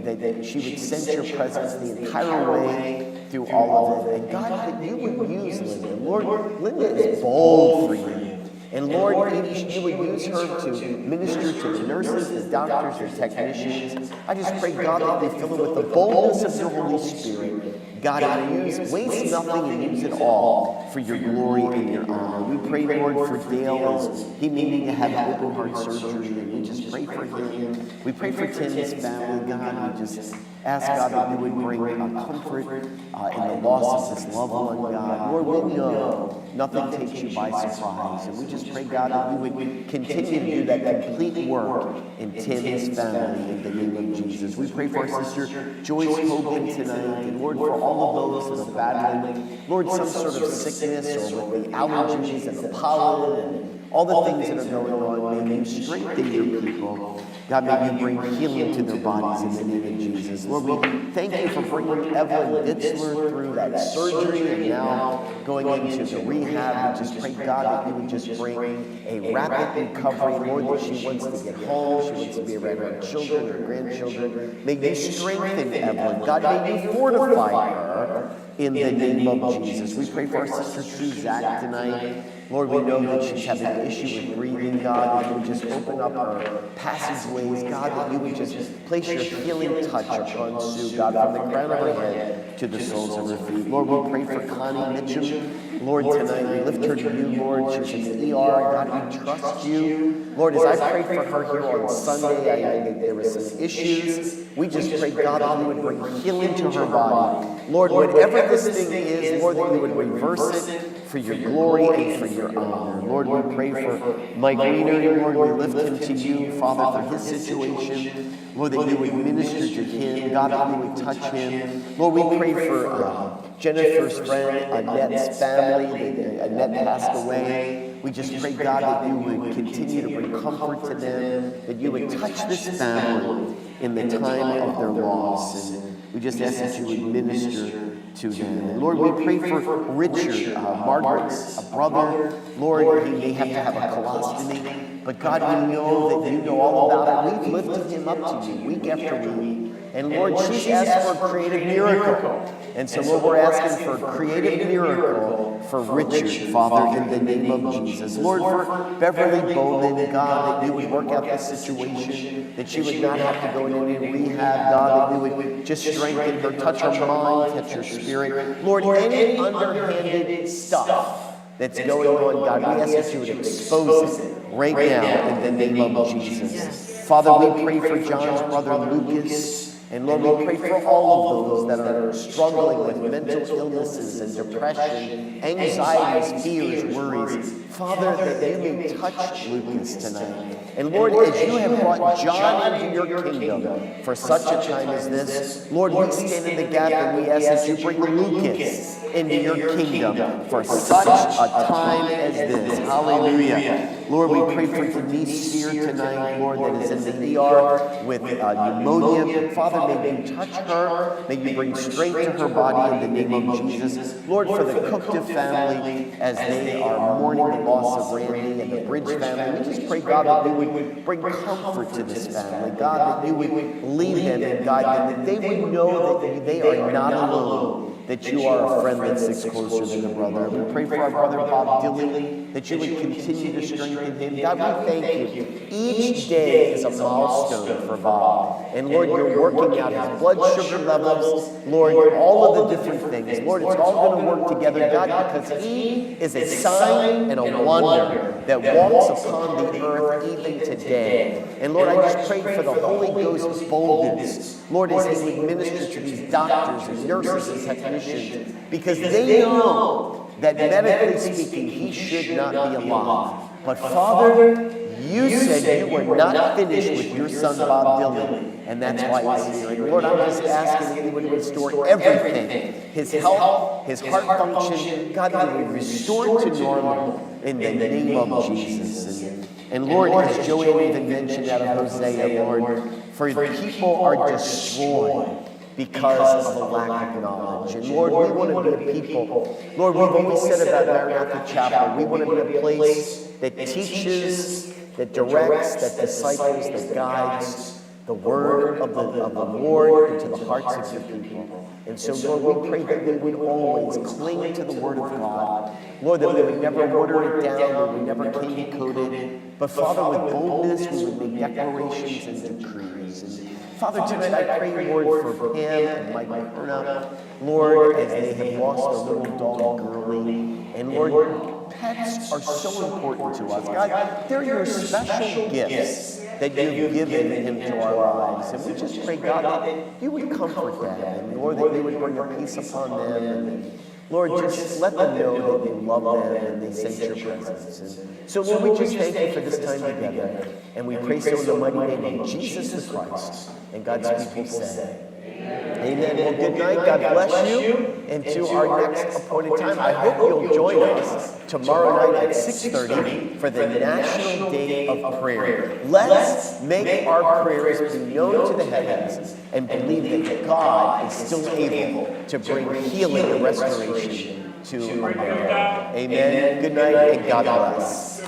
E: that she would sense your presence the entire way through all of it. And God, that you would use Linda. Lord, Linda is bold for you. And Lord, you would use her to minister to the nurses, the doctors, the technicians. I just pray, God, that you fill her with the boldness of your Holy Spirit. God, and waste nothing and use it all for your glory and your honor. We pray, Lord, for Dale as he needing to have open heart surgery, and we just pray for him. We pray for Tim's family, God. We just ask, God, that you would bring comfort in the loss of this loved one, God. Lord, we know nothing takes you by surprise, and we just pray, God, that you would continue to do that complete work in Tim's family in the name of Jesus. We pray for our sister Joyce Hogan tonight, and Lord, for all of those that are battling, Lord, some sort of sickness or with the allergies and the pollen and all the things that are going on. May you strengthen your people. God, may you bring healing to their bodies in the name of Jesus. Lord, we thank you for bringing Evelyn Ditzler through that surgery and now going into the rehab. We just pray, God, that you would just bring a rapid recovery. Lord, that she wants to get home. She wants to be around her children, her grandchildren. May you strengthen Evelyn. God, may you fortify her in the name of Jesus. We pray for our sister Suzette tonight. Lord, we know that she's having an issue with breathing, God, that you would just open up her passageways, God, that you would just place your healing touch upon Sue, God, from the crown of her head to the soles of her feet. Lord, we pray for Connie Mitchum. Lord, tonight we lift her to you, Lord. She's in the ER. God, we trust you. Lord, as I prayed for her here on Sunday, I know that there were some issues. We just pray, God, that you would bring healing to her body. Lord, whatever this thing is, Lord, that you would reverse it for your glory and for your honor. Lord, we pray for Mike Wiener. Lord, we lift him to you, Father, for his situation. Lord, that you would minister to him. God, that you would touch him. Lord, we pray for Jennifer's friend, Annette's family. Annette passed away. We just pray, God, that you would continue to bring comfort to them, that you would touch this family in the time of their loss. And we just ask that you would minister to them. And Lord, we pray for Richard, Margaret's brother. Lord, he may have to have a colostomy, but God, we know that you know all about it. We've lifted him up to you week after week. And Lord, she's asked for a creative miracle. And so, Lord, we're asking for a creative miracle for Richard, Father, in the name of Jesus. Lord, for Beverly Bowman, God, that you would work out this situation, that she would not have to go into any rehab, God, that you would just strengthen her, touch her mind, touch her spirit. Lord, any underhanded stuff that's going on, God, we ask that you would expose it right now in the name of Jesus. Father, we pray for John's brother Lucas. And Lord, we pray for all of those that are struggling with mental illnesses and depression, anxieties, fears, worries. Father, that you may touch Lucas tonight. And Lord, as you have brought John into your kingdom for such a time as this, Lord, we stand in the gap and we ask that you bring Lucas into your kingdom for such a time as this. Hallelujah. Lord, we pray for Denise here tonight, Lord, that is in the ER with pneumonia. Father, may you touch her. May you bring strength to her body in the name of Jesus. Lord, for the Cookta family, as they are mourning the loss of Randy and the Bridge family, we just pray, God, that you would bring comfort to this family. God, that you would lead them and guide them, that they would know that they are not alone, that you are a friend that sticks closer than a brother. We pray for our brother Bob Dilley, that you would continue to strengthen him. God, we thank you. Each day is a milestone for Bob. And Lord, you're working out his blood sugar levels. Lord, all of the different things. Lord, it's all going to work together, God, because he is a sign and a wonder that walks upon the earth even today. And Lord, I just pray for the Holy Ghost's boldness. Lord, as he would minister to these doctors and nurses and technicians, because they know that medically speaking, he should not be alive. But Father, you said you were not finished with your son Bob Dillon, and that's why he's here. And Lord, I'm just asking that you would restore everything, his health, his heart function. God, that you would restore to normal in the name of Jesus. And Lord, as Joanne even mentioned out of Hosea, Lord, for people are destroyed because of a lack of knowledge. And Lord, we want to be a people. Lord, we've always said about Maranatha Chapel, we want to be a place that teaches, that directs, that disciples, that guides the word of the Lord into the hearts of your people. And so, Lord, we pray that we would always cling to the word of God. Lord, that we would never water it down, that we never candy-coat it. But Father, with boldness, we would make declarations and decrees. And Father, tonight I pray, Lord, for Pam and Mike Perna, Lord, as they have lost their little dog, Girly. And Lord, pets are so important to us. God, they're your special gifts that you've given into our lives. And we just pray, God, that you would comfort them. And Lord, that you would bring a peace upon them. And Lord, just let them know that you love them and they sense your presence. And so, Lord, we just thank you for this time together. And we pray so in the mighty name of Jesus the Christ. And God's people say, amen. Well, good night. God bless you. And to our next appointed time, I hope you'll join us tomorrow night at 6:30 for the National Day of Prayer. Let's make our prayers be known to the heavens and believe that God is still able to bring healing and restoration to America. Amen. Good night and God bless.